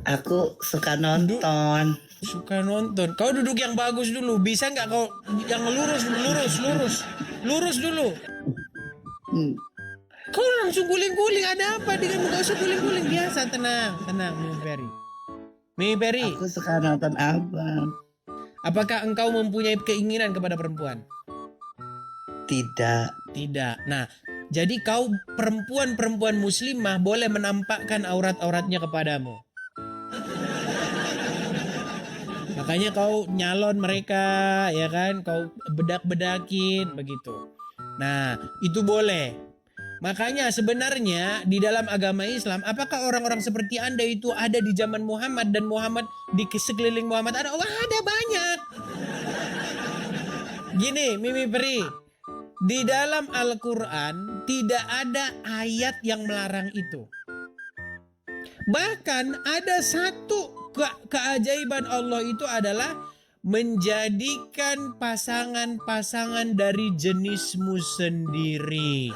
Aku suka Duduk, nonton. suka nonton. Kau duduk yang bagus dulu. Bisa nggak kau yang lurus dulu. Hmm, Kau langsung guling-guling. Ada apa dengan gak usah guling-guling. Biasa, tenang, Mimi Perry. Mimi Perry, Aku suka nonton abang. apakah engkau mempunyai keinginan kepada perempuan? Tidak. Tidak. Nah, jadi kau perempuan muslimah boleh menampakkan aurat-auratnya kepadamu. Makanya kau nyalon mereka, ya kan? Kau bedak-bedakin begitu. Nah, itu boleh. Makanya sebenarnya di dalam agama Islam, apakah orang-orang seperti Anda itu ada di zaman Muhammad dan Muhammad di sekeliling Muhammad ada? Wah, ada banyak. Gini, Mimi Peri, di dalam Al-Quran tidak ada ayat yang melarang itu. Bahkan ada satu keajaiban Allah itu adalah menjadikan pasangan-pasangan dari jenismu sendiri.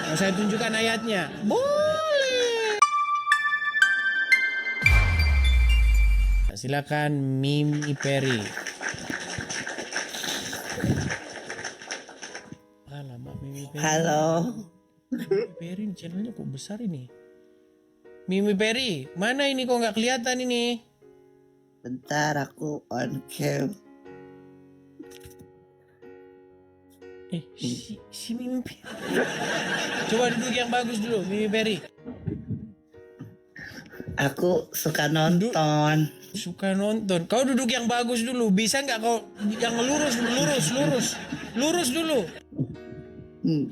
Mau saya tunjukkan ayatnya? Boleh. Silakan Mimi Peri. Alamak Mimi Peri. Halo. Mimi Peri channelnya kok besar ini? Mimi Peri, mana ini kok nggak kelihatan ini? Bentar aku on cam. Si Mimi Peri. Coba duduk yang bagus dulu, Mimi Peri. Aku suka nonton. Suka nonton. Kau duduk yang bagus dulu. Bisa nggak kau yang lurus dulu. Hmm,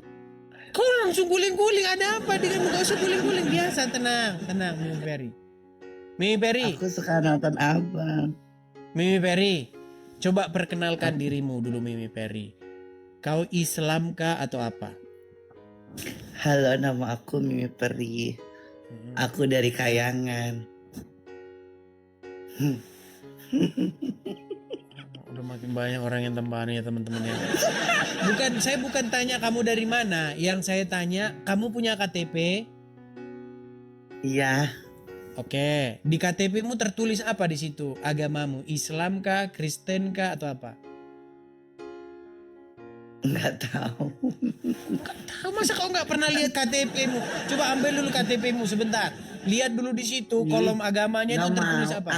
Kau langsung guling-guling. Ada apa dengan gak usah guling-guling. Biasa, tenang, Mimi Peri. Mimi Peri, Aku suka nonton abang. Mimi Peri, coba perkenalkan dirimu dulu Mimi Peri. Kau Islam kah atau apa? Halo, nama aku Mimi Peri. Aku dari Kayangan. Udah makin banyak orang yang tambahan ya teman-teman ya. Saya bukan tanya kamu dari mana. Yang saya tanya, kamu punya KTP? Iya, Oke, di KTP-mu tertulis apa di situ? Agamamu, Islam kah, Kristen kah atau apa? nggak tahu. Tahu masa kau nggak pernah lihat KTP-mu? Coba ambil dulu KTP-mu sebentar. Lihat dulu di situ kolom agamanya itu Nggak tertulis mau. apa?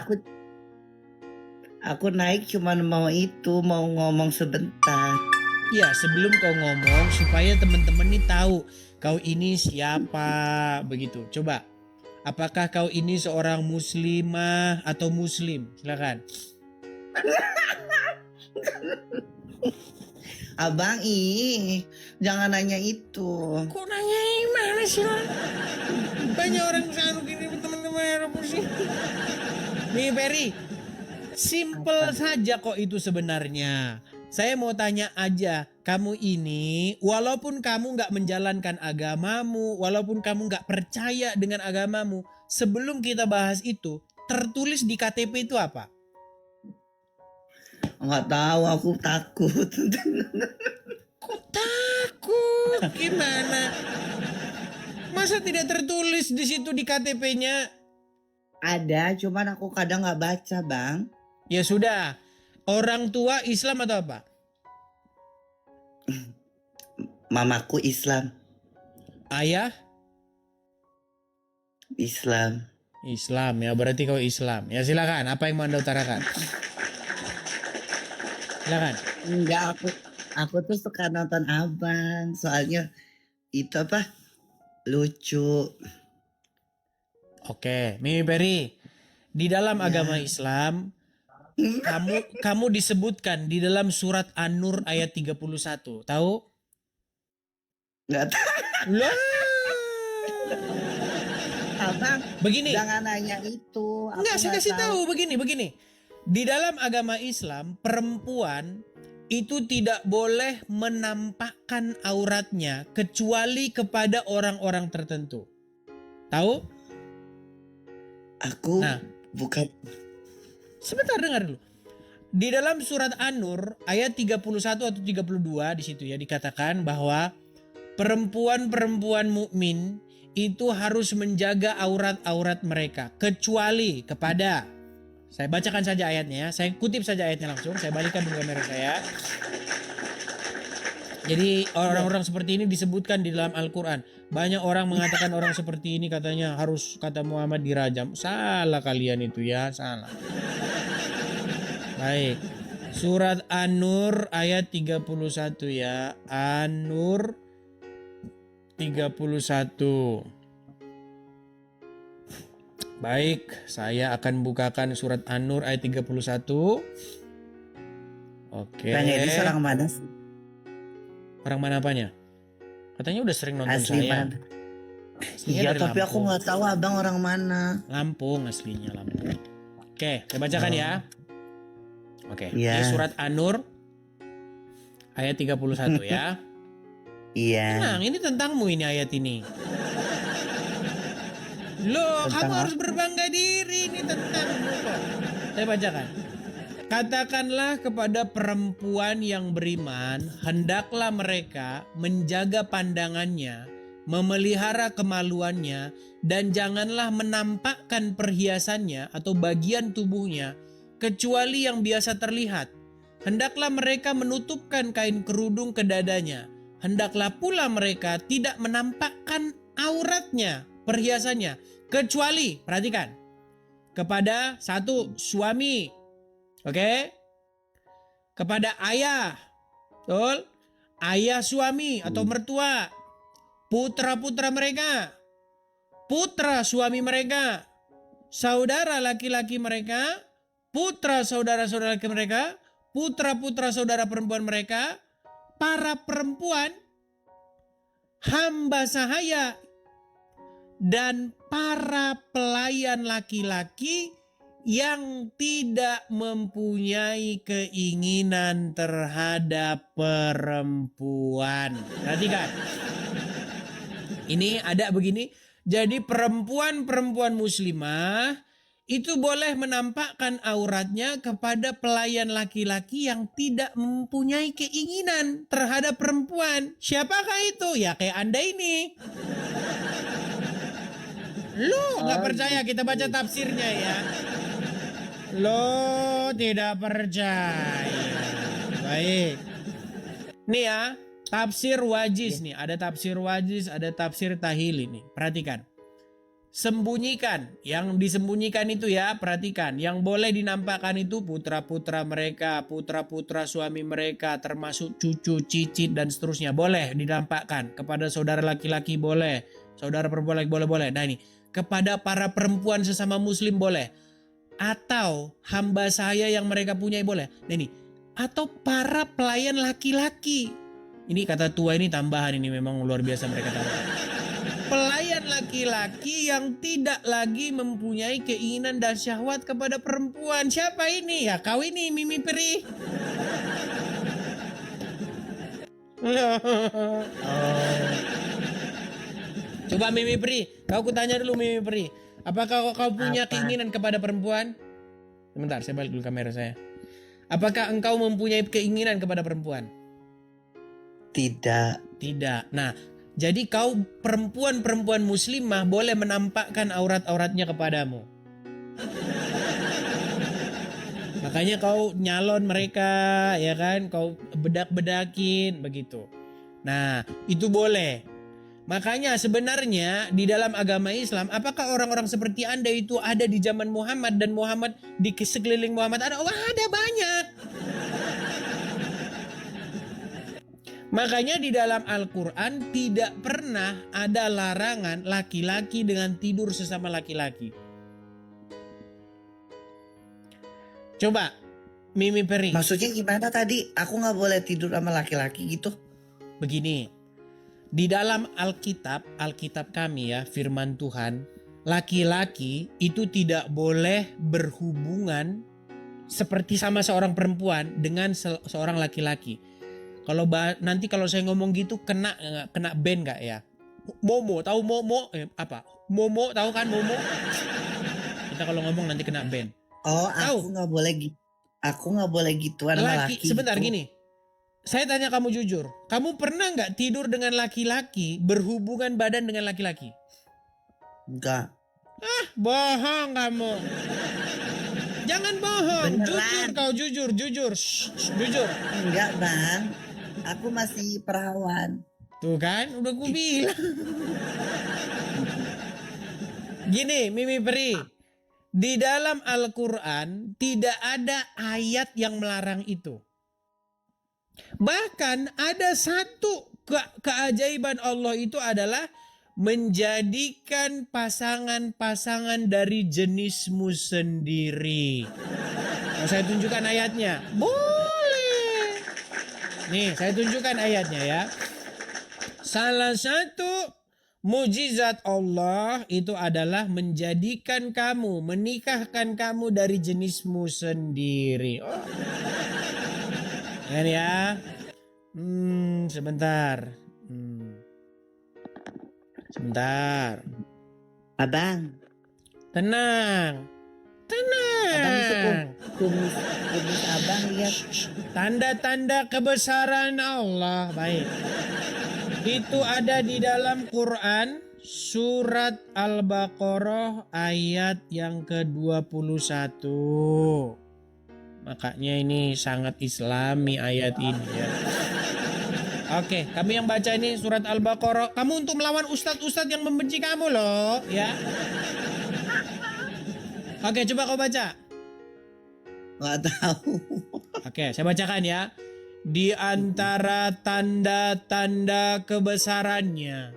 Aku naik cuman mau ngomong sebentar. Ya, sebelum kau ngomong supaya teman-teman nih tahu kau ini siapa begitu. Coba, apakah kau ini seorang muslimah atau muslim? Silakan. Abang jangan nanya itu. Kok nanya mana sih lo? Banyak orang selalu gini teman-teman yang pusing. Nih Peri, simple saja kok itu sebenarnya. Saya mau tanya aja, kamu ini walaupun kamu nggak menjalankan agamamu, walaupun kamu nggak percaya dengan agamamu, sebelum kita bahas itu, tertulis di KTP itu apa? Nggak tahu, aku takut. Kok takut? Gimana? Masa tidak tertulis di situ di KTP-nya? Ada, cuman aku kadang nggak baca, Bang. Ya sudah. Orang tua Islam atau apa? Mamaku Islam. Ayah? Islam. Islam ya, berarti kau Islam. Ya silakan, apa yang mau Anda utarakan? Silakan. Enggak, aku tuh suka nonton abang. Soalnya itu apa? Lucu. Oke, Mimi Peri. Di dalam agama Islam, kamu disebutkan di dalam surat An-Nur ayat 31. Tahu? Nggak tahu. Lah. Abang, Begini. jangan nanya itu. Enggak, saya kasih tahu begini. Di dalam agama Islam, perempuan itu tidak boleh menampakkan auratnya kecuali kepada orang-orang tertentu. Tahu? Aku bukan. Sebentar, dengar dulu. Di dalam surat An-Nur ayat 31 atau 32 di situ ya dikatakan bahwa perempuan-perempuan mukmin itu harus menjaga aurat-aurat mereka. Kecuali kepada, saya bacakan saja ayatnya ya. Saya kutip saja ayatnya langsung. Saya balikkan dulu kamera saya. Jadi orang-orang seperti ini disebutkan di dalam Al-Quran. Banyak orang mengatakan orang seperti ini katanya harus, kata Muhammad, dirajam. Salah kalian itu ya, salah. Baik. Surat An-Nur ayat 31 ya. An-Nur 31. Baik, saya akan bukakan surat An-Nur ayat 31. Oke. Bang Edi orang mana sih? Orang mana apanya? Katanya udah sering nonton Asli saya. mana? Aslinya Iya, dari tapi aku Lampung. nggak tahu abang orang mana. Lampung, aslinya Lampung. Oke, saya bacakan ya. Oke, Iya. ini surat An-Nur ayat 31 ya. Iya. Tenang, ini tentangmu ini ayat ini. Loh, Tentang kamu apa? harus berbangga diri, ini tentangmu kok. Saya bacakan. Katakanlah kepada perempuan yang beriman, hendaklah mereka menjaga pandangannya, memelihara kemaluannya, dan janganlah menampakkan perhiasannya atau bagian tubuhnya, kecuali yang biasa terlihat. Hendaklah mereka menutupkan kain kerudung ke dadanya. Hendaklah pula mereka tidak menampakkan auratnya, perhiasannya, kecuali, perhatikan, kepada satu, suami. Oke? Kepada ayah. Betul? Ayah suami atau mertua. Putra-putra mereka. Putra suami mereka. Saudara laki-laki mereka. Putra saudara-saudara laki mereka. Putra-putra saudara perempuan mereka. Para perempuan. Hamba sahaya. Dan para pelayan laki-laki yang tidak mempunyai keinginan terhadap perempuan. Perhatikan. Ini ada begini. Jadi perempuan-perempuan muslimah itu boleh menampakkan auratnya kepada pelayan laki-laki yang tidak mempunyai keinginan terhadap perempuan. Siapakah itu? Ya kayak Anda ini. Lu nggak percaya, kita baca tafsirnya ya. Lo tidak percaya. Baik. Nih ya, tafsir wajiz nih. Ada tafsir wajiz, ada tafsir tahili nih. Perhatikan. Sembunyikan. Yang disembunyikan itu ya, perhatikan. Yang boleh dinampakkan itu putra-putra mereka, putra-putra suami mereka, termasuk cucu, cicit, dan seterusnya. Boleh dinampakkan. Kepada saudara laki-laki boleh. Saudara perempuan laki boleh. Nah ini, kepada para perempuan sesama muslim boleh. Atau hamba saya yang mereka punya boleh. Nah ini, atau para pelayan laki-laki. Ini kata tua ini tambahan, ini memang luar biasa mereka tambah. Pelayan laki-laki yang tidak lagi mempunyai keinginan dan syahwat kepada perempuan. Siapa ini? Ya kau ini, Mimi Peri. Coba Mimi Peri, kau kutanya dulu Mimi Peri. Apakah kau punya keinginan kepada perempuan? Sebentar, saya balik dulu kamera saya. Apakah engkau mempunyai keinginan kepada perempuan? Tidak. Tidak. Nah, jadi kau perempuan-perempuan muslimah boleh menampakkan aurat-auratnya kepadamu. Makanya kau nyalon mereka, ya kan? Kau bedak-bedakin, begitu. Nah, itu boleh. Makanya sebenarnya di dalam agama Islam, apakah orang-orang seperti Anda itu ada di zaman Muhammad dan Muhammad di sekeliling Muhammad ada? Oh, ada banyak. Makanya di dalam Al-Quran tidak pernah ada larangan laki-laki dengan tidur sesama laki-laki. Coba, Mimi Peri. Maksudnya gimana tadi? Aku nggak boleh tidur sama laki-laki gitu? Begini. Di dalam Alkitab kami ya, firman Tuhan, laki-laki itu tidak boleh berhubungan seperti sama seorang perempuan dengan seorang laki-laki. Kalau nanti kalau saya ngomong gitu kena ban nggak ya? Momo, tahu Momo? Apa? Momo, tahu kan Momo? Kita kalau ngomong nanti kena ban. Oh, aku nggak boleh gitu. Aku nggak boleh gituan sama laki. Sebentar gitu. gini. Saya tanya kamu jujur, kamu pernah nggak tidur dengan laki-laki, berhubungan badan dengan laki-laki? Enggak. Bohong kamu. Jangan bohong. Beneran. Jujur. Jujur. Enggak bang. Aku masih perawan. Tuh kan, udah gue bilang. Gini, Mimi Peri. Di dalam Al-Quran tidak ada ayat yang melarang itu. Bahkan ada satu keajaiban Allah itu adalah menjadikan pasangan-pasangan dari jenismu sendiri. Mau saya tunjukkan ayatnya? Boleh. Nih, saya tunjukkan ayatnya ya. Salah satu mujizat Allah itu adalah menjadikan kamu, menikahkan kamu dari jenismu sendiri. Oh. Ya. Sebentar. Sebentar. Abang. Tenang. Abang itu kumis abang lihat. Tanda-tanda kebesaran Allah. Baik. Itu ada di dalam Quran surat Al-Baqarah ayat yang ke-21. Makanya ini sangat islami ayat ini ya. Oke, kami yang baca ini surat Al-Baqarah. Kamu untuk melawan ustadz-ustadz yang membenci kamu loh ya. Oke, coba kau baca. Nggak tahu. Oke, saya bacakan ya. Di antara tanda-tanda kebesarannya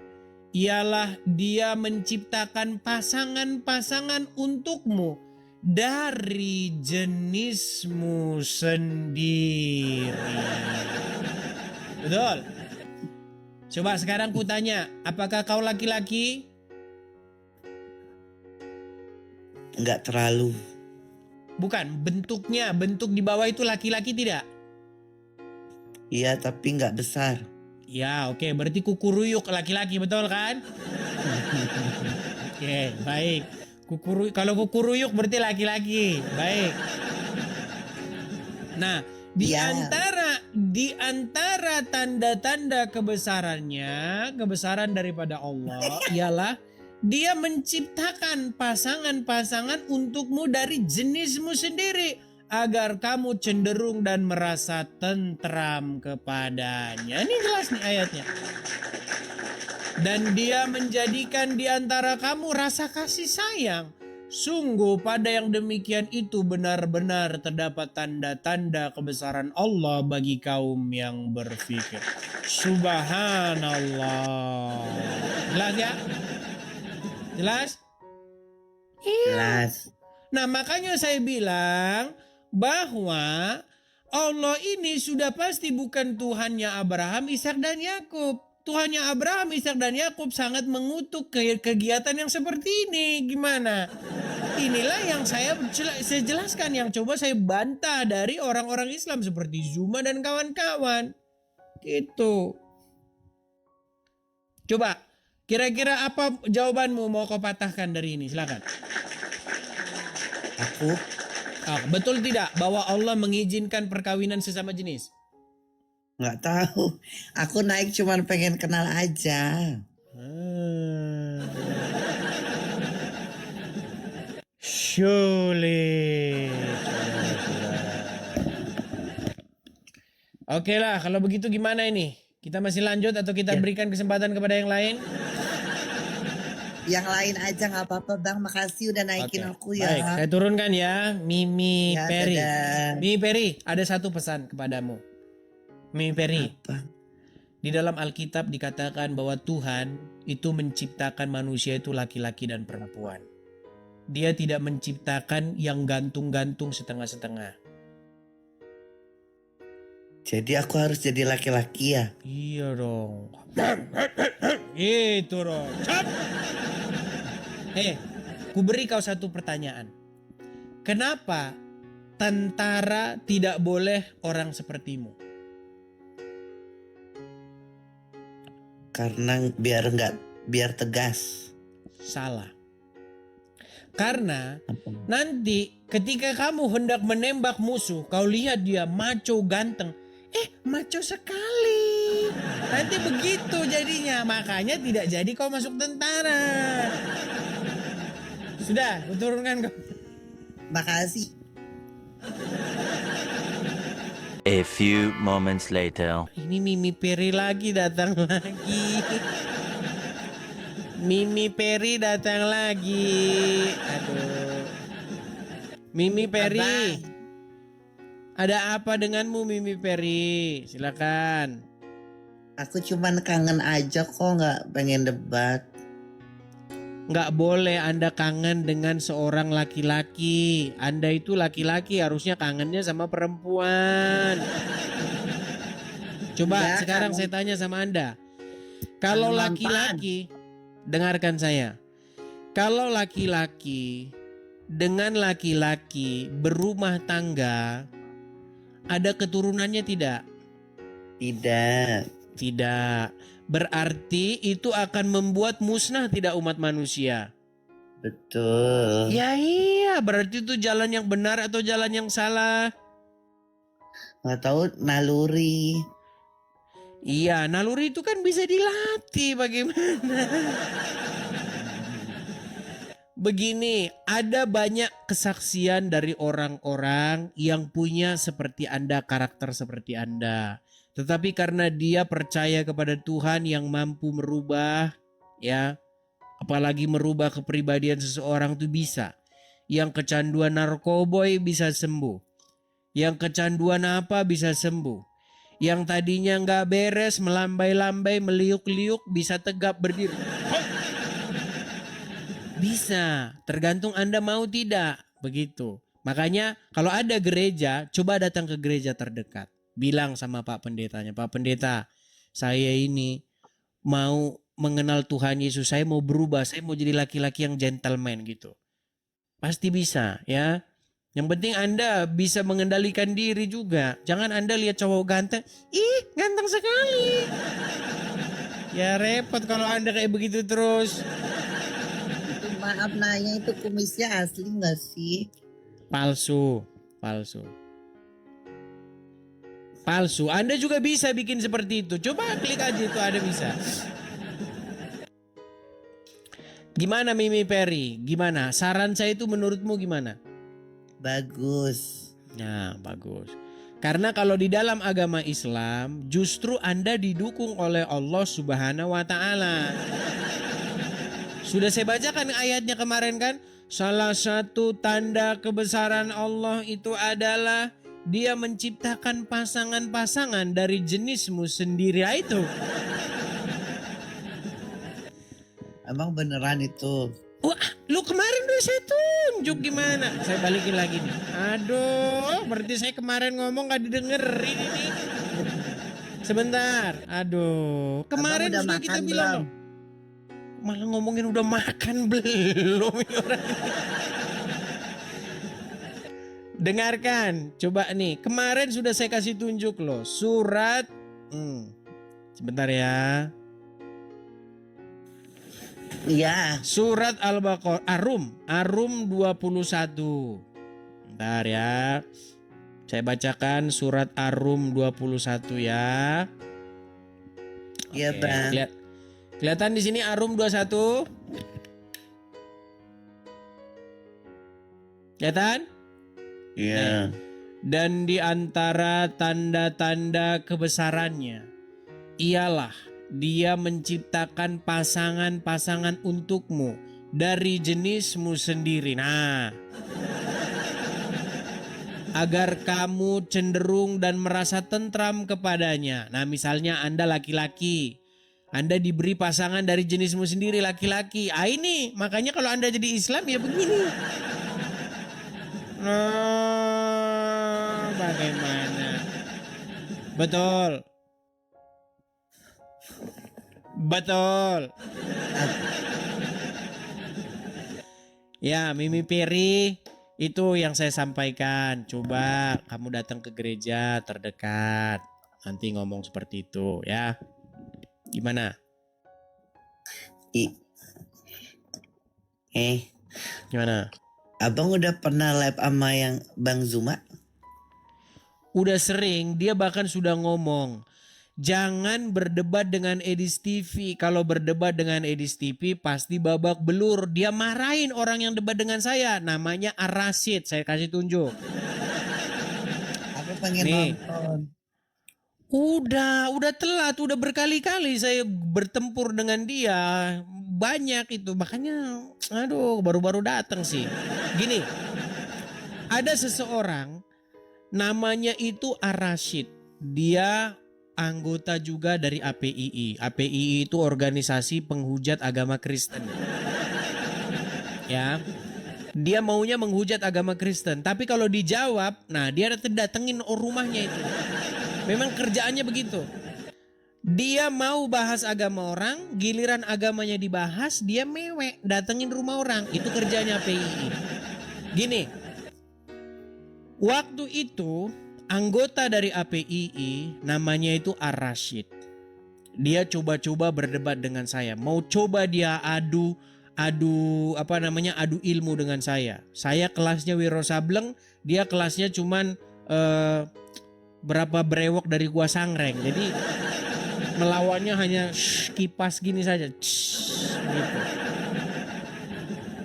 ialah dia menciptakan pasangan-pasangan untukmu dari jenismu sendiri. Betul? Coba sekarang kutanya, apakah kau laki-laki? Enggak terlalu. Bukan, bentuk di bawah itu laki-laki tidak? Iya tapi enggak besar. Ya, oke, berarti kukuruyuk laki-laki, betul kan? Oke, baik. Kalau kukuruyuk berarti laki-laki. Baik. Nah, di antara tanda-tanda kebesaran daripada Allah ialah dia menciptakan pasangan-pasangan untukmu dari jenismu sendiri agar kamu cenderung dan merasa tentram kepadanya. Ini jelas nih ayatnya. Dan dia menjadikan di antara kamu rasa kasih sayang. Sungguh pada yang demikian itu benar-benar terdapat tanda-tanda kebesaran Allah bagi kaum yang berfikir. Subhanallah. Jelas ya? Jelas? Iya. Jelas. Nah makanya saya bilang bahwa Allah ini sudah pasti bukan Tuhannya Abraham, Ishak dan Yakub. Tuhannya Abraham, Ishak dan Yakub sangat mengutuk kegiatan yang seperti ini. Gimana? Inilah yang saya jelaskan, yang coba saya bantah dari orang-orang Islam seperti Zuma dan kawan-kawan. Gitu. Coba, kira-kira apa jawabanmu mau kau patahkan dari ini? Silakan. Betul tidak bahwa Allah mengizinkan perkawinan sesama jenis? Nggak tahu. Aku naik cuman pengen kenal aja. Sulit. Oke lah, kalau begitu gimana ini? Kita masih lanjut atau kita berikan kesempatan kepada yang lain? Yang lain aja nggak apa-apa bang. Makasih udah naikin aku ya. Baik, saya turunkan ya, Mimi Ya, Peri. dadah. Mimi Peri, ada satu pesan kepadamu. Mimi Peri, Apa? di dalam Alkitab dikatakan bahwa Tuhan itu menciptakan manusia itu laki-laki dan perempuan. Dia tidak menciptakan yang gantung-gantung setengah-setengah. Jadi aku harus jadi laki-laki ya? Iya dong. Itu dong. Ku beri kau satu pertanyaan. Kenapa tentara tidak boleh orang sepertimu? Karena biar tegas. Salah. Karena nanti ketika kamu hendak menembak musuh, kau lihat dia maco ganteng. Maco sekali. Nanti begitu jadinya. Makanya tidak jadi kau masuk tentara. Sudah, kuturunkan kok. Makasih. A few moments later. Ini Mimi Peri lagi datang lagi. Mimi Peri datang lagi. Aduh. Mimi Peri. Abang, Ada apa denganmu Mimi Peri? Silakan. aku cuman kangen aja kok, nggak pengen debat. Nggak boleh Anda kangen dengan seorang laki-laki. Anda itu laki-laki, harusnya kangennya sama perempuan. Coba Enggak, sekarang kangen. saya tanya sama Anda. Kalau Kangen laki-laki, dengarkan saya. Kalau laki-laki dengan laki-laki berumah tangga, ada keturunannya tidak? Tidak. Tidak. Berarti itu akan membuat musnah tidak umat manusia. Betul. Ya iya, berarti itu jalan yang benar atau jalan yang salah? Nggak tahu naluri. Iya, naluri itu kan bisa dilatih bagaimana? Begini, ada banyak kesaksian dari orang-orang yang punya seperti Anda, karakter seperti Anda. Tetapi karena dia percaya kepada Tuhan yang mampu merubah, ya, apalagi merubah kepribadian seseorang itu bisa. Yang kecanduan narkoboy bisa sembuh. Yang kecanduan apa bisa sembuh. Yang tadinya nggak beres, melambai-lambai, meliuk-liuk, bisa tegap berdiri. Bisa, tergantung Anda mau tidak, begitu. Makanya kalau ada gereja, coba datang ke gereja terdekat. Bilang sama Pak Pendetanya, Pak Pendeta, saya ini mau mengenal Tuhan Yesus, saya mau berubah, saya mau jadi laki-laki yang gentleman gitu. Pasti bisa ya. Yang penting Anda bisa mengendalikan diri juga. Jangan Anda lihat cowok ganteng, ih ganteng sekali. Ya repot kalau Anda kayak begitu terus. Itu maaf nanya, itu kumisnya asli nggak sih? Palsu, palsu. Palsu. Anda juga bisa bikin seperti itu. Coba klik aja itu ada bisa. Gimana Mimi Peri? Gimana? Saran saya itu menurutmu gimana? Bagus. Nah, bagus. Karena kalau di dalam agama Islam justru Anda didukung oleh Allah Subhanahu wa taala. Sudah saya bacakan ayatnya kemarin kan? Salah satu tanda kebesaran Allah itu adalah Dia menciptakan pasangan-pasangan dari jenismu sendiri. Itu. Emang beneran itu? Wah, lu kemarin udah saya tunjuk gimana? Saya balikin lagi nih. Aduh, berarti saya kemarin ngomong gak didengerin ini. Sebentar. Aduh, kemarin Abang udah sudah makan kita bilang. belum? Malah ngomongin udah makan belum ini orang ini. Dengarkan, coba nih. Kemarin sudah saya kasih tunjuk loh. Surat. Sebentar ya. Iya. Surat Al-Baqarah. Arum 21. Bentar ya. Saya bacakan surat Arum 21 ya. Iya Oke, bang. Kelihatan di sini Arum 21. Kelihatan? Iya. Dan di antara tanda-tanda kebesarannya ialah Dia menciptakan pasangan-pasangan untukmu dari jenismu sendiri. Nah, agar kamu cenderung dan merasa tentram kepadanya. Nah, misalnya Anda laki-laki, Anda diberi pasangan dari jenismu sendiri laki-laki. Ah ini, makanya kalau Anda jadi Islam ya begini. Bagaimana? Betul. Betul. Ya, Mimi Peri, itu yang saya sampaikan. Coba kamu datang ke gereja terdekat. Nanti ngomong seperti itu ya. Gimana? Gimana? Abang udah pernah live sama yang Bang Zuma? Udah sering, dia bahkan sudah ngomong. Jangan berdebat dengan Edis TV. Kalau berdebat dengan Edis TV pasti babak belur. Dia marahin orang yang debat dengan saya. Namanya Arasid. Saya kasih tunjuk. Aku pengen Nih. nonton. Udah telat, udah berkali-kali saya bertempur dengan dia. Banyak itu, makanya aduh baru-baru datang sih. Gini, ada seseorang namanya itu Arasid. Dia anggota juga dari APII. APII itu organisasi penghujat agama Kristen. Ya. Dia maunya menghujat agama Kristen, tapi kalau dijawab, nah dia datengin rumahnya itu. Memang kerjaannya begitu. Dia mau bahas agama orang, giliran agamanya dibahas, dia mewek, datengin rumah orang. Itu kerjanya PII. Gini, waktu itu anggota dari APII namanya itu Ar-Rashid. Dia coba-coba berdebat dengan saya. Mau coba dia adu ilmu dengan saya. Saya kelasnya Wiro Sableng, dia kelasnya cuman berapa brewok dari gua Sangreng. Jadi melawannya hanya kipas gini saja. Gitu.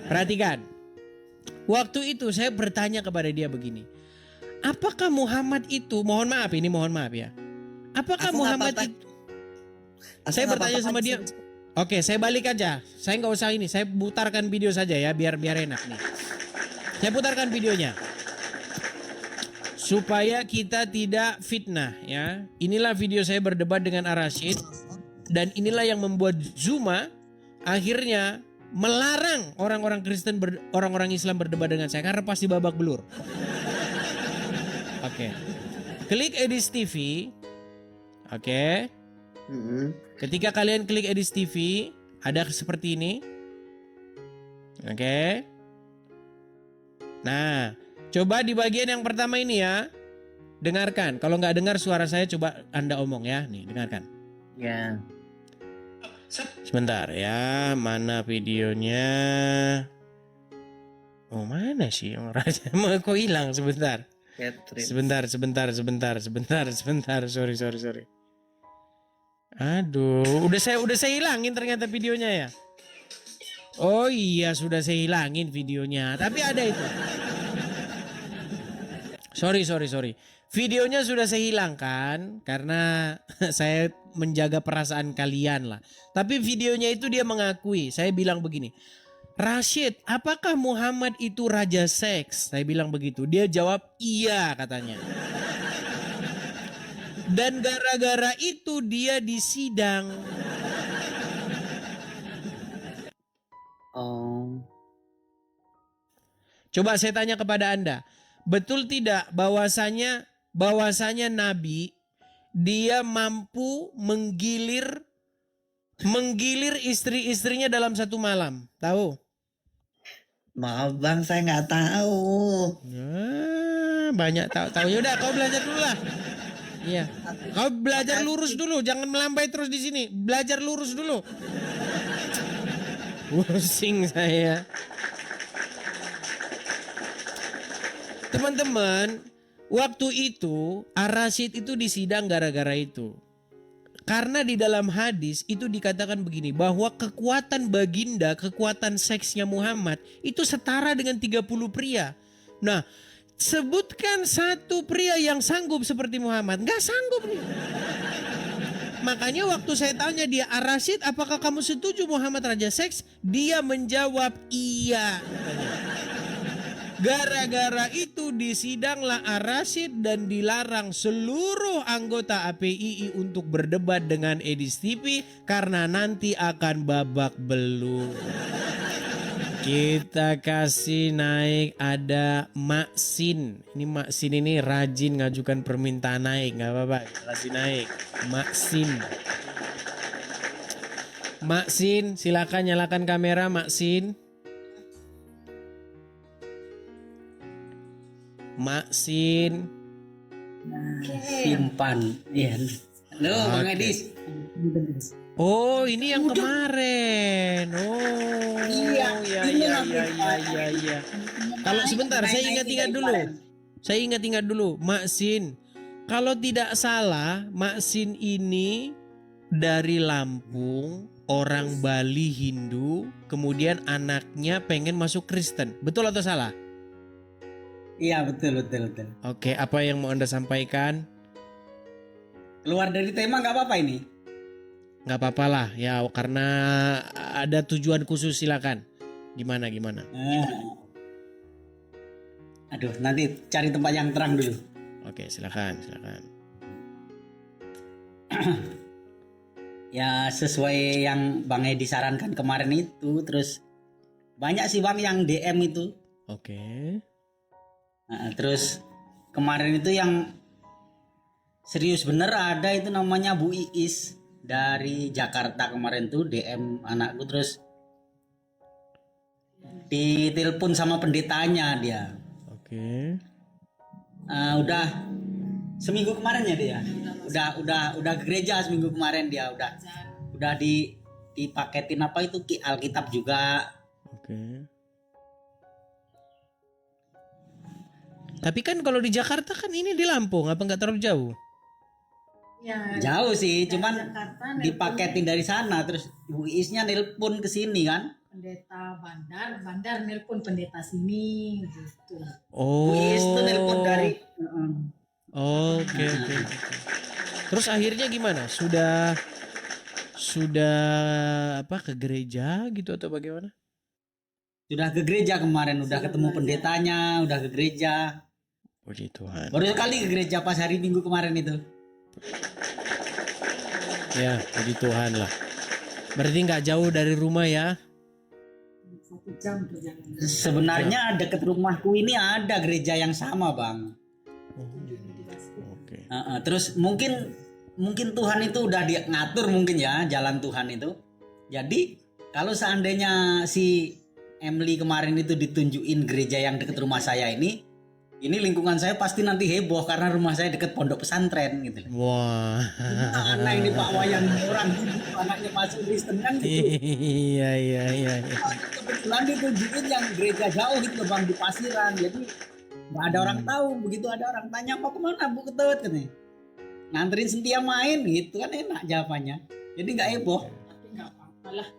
Perhatikan. Waktu itu saya bertanya kepada dia begini. Apakah Muhammad itu, mohon maaf ya. Apakah Aku Muhammad nggak apa-apa. itu? Saya bertanya sama dia. Oke, saya balik aja. Saya nggak usah ini. Saya putarkan video saja ya, biar enak nih. Saya putarkan videonya. Supaya kita tidak fitnah ya. Inilah video saya berdebat dengan Ar-Rashid. Dan inilah yang membuat Zuma akhirnya melarang orang-orang Kristen, orang-orang Islam berdebat dengan saya. Karena pasti babak belur. Oke. Klik Edis TV. Oke. Ketika kalian klik Edis TV, ada seperti ini. Oke. Nah, coba di bagian yang pertama ini ya. Dengarkan. Kalau nggak dengar suara saya, coba Anda omong ya. Nih, dengarkan. Ya. Sebentar ya. Mana videonya? Oh, mana sih? Kok hilang sebentar? Catherine. Sebentar. Sorry. Aduh, udah saya hilangin ternyata videonya ya. Oh iya, sudah saya hilangin videonya. Tapi ada itu. Sorry. Videonya sudah saya hilangkan karena saya menjaga perasaan kalian lah. Tapi videonya itu dia mengakui. Saya bilang begini. Rashid, apakah Muhammad itu raja seks? Saya bilang begitu. Dia jawab iya katanya. Dan gara-gara itu dia disidang. Oh. Coba saya tanya kepada Anda. Betul tidak bahwasanya Nabi dia mampu menggilir istri-istrinya dalam satu malam? Tahu? Maaf bang, saya nggak tahu. Banyak tahu. Yaudah, kau belajar dulu lah. Iya. Kau belajar lurus dulu, jangan melambai terus di sini. Belajar lurus dulu. Pusing saya. Teman-teman, waktu itu Ar-Rashid itu disidang gara-gara itu. Karena di dalam hadis itu dikatakan begini, bahwa kekuatan baginda, kekuatan seksnya Muhammad itu setara dengan 30 pria. Nah, sebutkan satu pria yang sanggup seperti Muhammad. Nggak sanggup nih. Makanya waktu saya tanya dia, Ar-Rashid, apakah kamu setuju Muhammad raja seks? Dia menjawab iya. Gara-gara itu disidanglah Ar-Rashid dan dilarang seluruh anggota APII untuk berdebat dengan Edis TV karena nanti akan babak belur. Kita kasih naik ada Maksin. Ini Maksin ini rajin ngajukan permintaan naik, nggak apa-apa. Kasih naik Maksin. Maksin, silakan nyalakan kamera Maksin. Maksin. Simpan. Iya. Halo Bang Edis. Oh, ini yang kemarin. Oh, iya. Kalau sebentar, saya ingat-ingat dulu. Maksin, Kalau tidak salah, Mak Sin ini dari Lampung, orang Bali Hindu, kemudian anaknya pengen masuk Kristen. Betul atau salah? Iya, betul. Oke, apa yang mau Anda sampaikan? Keluar dari tema nggak apa-apa ini. Nggak apa-apa lah, ya karena ada tujuan khusus, silakan. Gimana? Aduh, nanti cari tempat yang terang dulu. Oke, silakan. Ya sesuai yang Bang Edi sarankan kemarin itu, terus banyak sih Bang yang DM itu. Oke. Nah, terus kemarin itu yang serius bener ada itu namanya Bu Iis dari Jakarta kemarin tuh DM anakku, terus ditelepon sama pendetanya dia. Oke. Udah seminggu kemarin ya dia. Udah ke gereja seminggu kemarin dia udah dipaketin apa itu Alkitab juga. Oke. Tapi kan kalau di Jakarta kan ini di Lampung, apa nggak terlalu jauh? Ya, Jauh sih, cuman Jakarta dipaketin dari sana, terus Bu Iisnya nelpon ke sini kan. pendeta bandar nelpon pendeta sini gitu. Oh. Bu Iis tuh nelpon dari Oke. Terus akhirnya gimana? Sudah apa ke gereja gitu atau bagaimana? sudah ke gereja kemarin, udah ketemu pendetanya, udah ke gereja. Puji Tuhan. Baru sekali ke gereja pas hari Minggu kemarin itu. Ya, puji Tuhan lah. Berarti nggak jauh dari rumah ya? 1 jam perjalanan. Sebenarnya deket rumahku ini ada gereja yang sama Bang. Oke. Terus mungkin Tuhan itu udah dia ngatur mungkin ya jalan Tuhan itu. Jadi kalau seandainya si Emily kemarin itu ditunjukin gereja yang deket rumah saya ini lingkungan saya pasti nanti heboh karena rumah saya deket pondok pesantren gitu. Wah. Aneh ini Pak Wayan orang anaknya masuk Kristen kan gitu. Iya. Kebetulan ditunjukin yang gereja jauh gitu Bang di Pasiran. Jadi nggak ada orang tahu. Begitu ada orang tanya apa kemana Bu Ketut katanya. Nganterin Sentia main gitu kan enak jawabannya. Jadi nggak heboh. Tapi nggak apa-apa lah.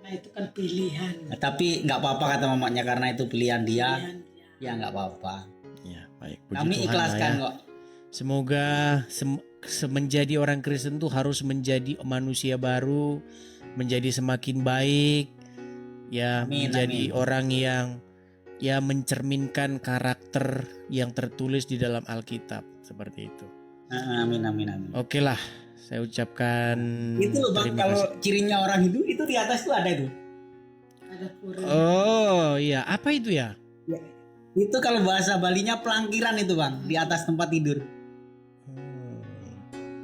Nah itu kan pilihan. Nah, tapi nggak apa-apa kata mamanya karena itu pilihan dia. Pilihan dia. Ya nggak apa-apa. Ya, baik. Puji Kami Tuhan ikhlaskan lah ya. kok. Semoga menjadi orang Kristen tuh harus menjadi manusia baru, menjadi semakin baik, ya Amin, menjadi amin. orang yang ya mencerminkan karakter yang tertulis di dalam Alkitab seperti itu. Amin. Oke lah, saya ucapkan Itu loh Bang terima kalau kasih. cirinya orang Hindu itu di atas tuh ada itu. Ada pura. Oh iya, apa itu ya? Ya, itu kalau bahasa Balinya pelangkiran itu Bang di atas tempat tidur.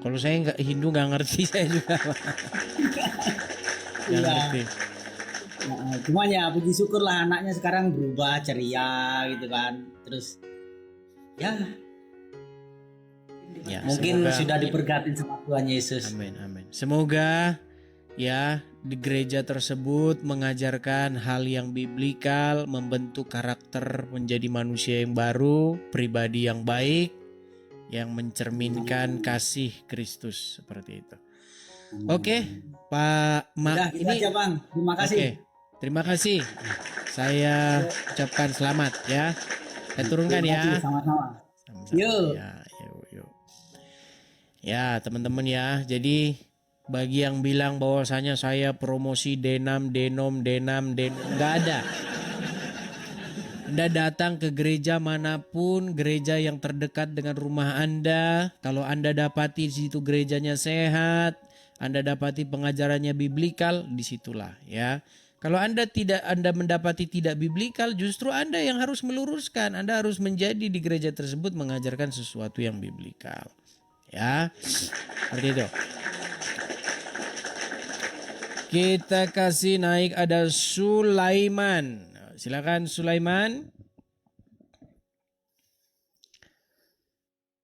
Kalau saya nggak Hindu nggak ngerti saya juga. Nggak Iya. ngerti. Nah, cuman ya puji syukur lah anaknya sekarang berubah ceria gitu kan. Terus ya Ya, mungkin semoga- sudah diberkatin sama Tuhan Yesus. Amin. Semoga ya di gereja tersebut mengajarkan hal yang biblikal, membentuk karakter menjadi manusia yang baru, pribadi yang baik, yang mencerminkan kasih Kristus seperti itu. Oke, Pak Udah Ma gitu ini aja Bang. Terima kasih. Oke, terima kasih. Saya ucapkan selamat ya. Saya turunkan Terima kasih, ya. sama-sama. Sama-sama. Yuk. Ya, yuk. Ya, teman-teman ya. Jadi bagi yang bilang bahwasanya saya promosi denom, nggak ada. Anda datang ke gereja manapun, gereja yang terdekat dengan rumah Anda. Kalau Anda dapati di situ gerejanya sehat, Anda dapati pengajarannya biblikal, disitulah ya. Kalau Anda mendapati tidak biblikal, justru Anda yang harus meluruskan. Anda harus menjadi di gereja tersebut mengajarkan sesuatu yang biblikal. Ya, seperti itu. Kita kasih naik ada Sulaiman. Silakan Sulaiman.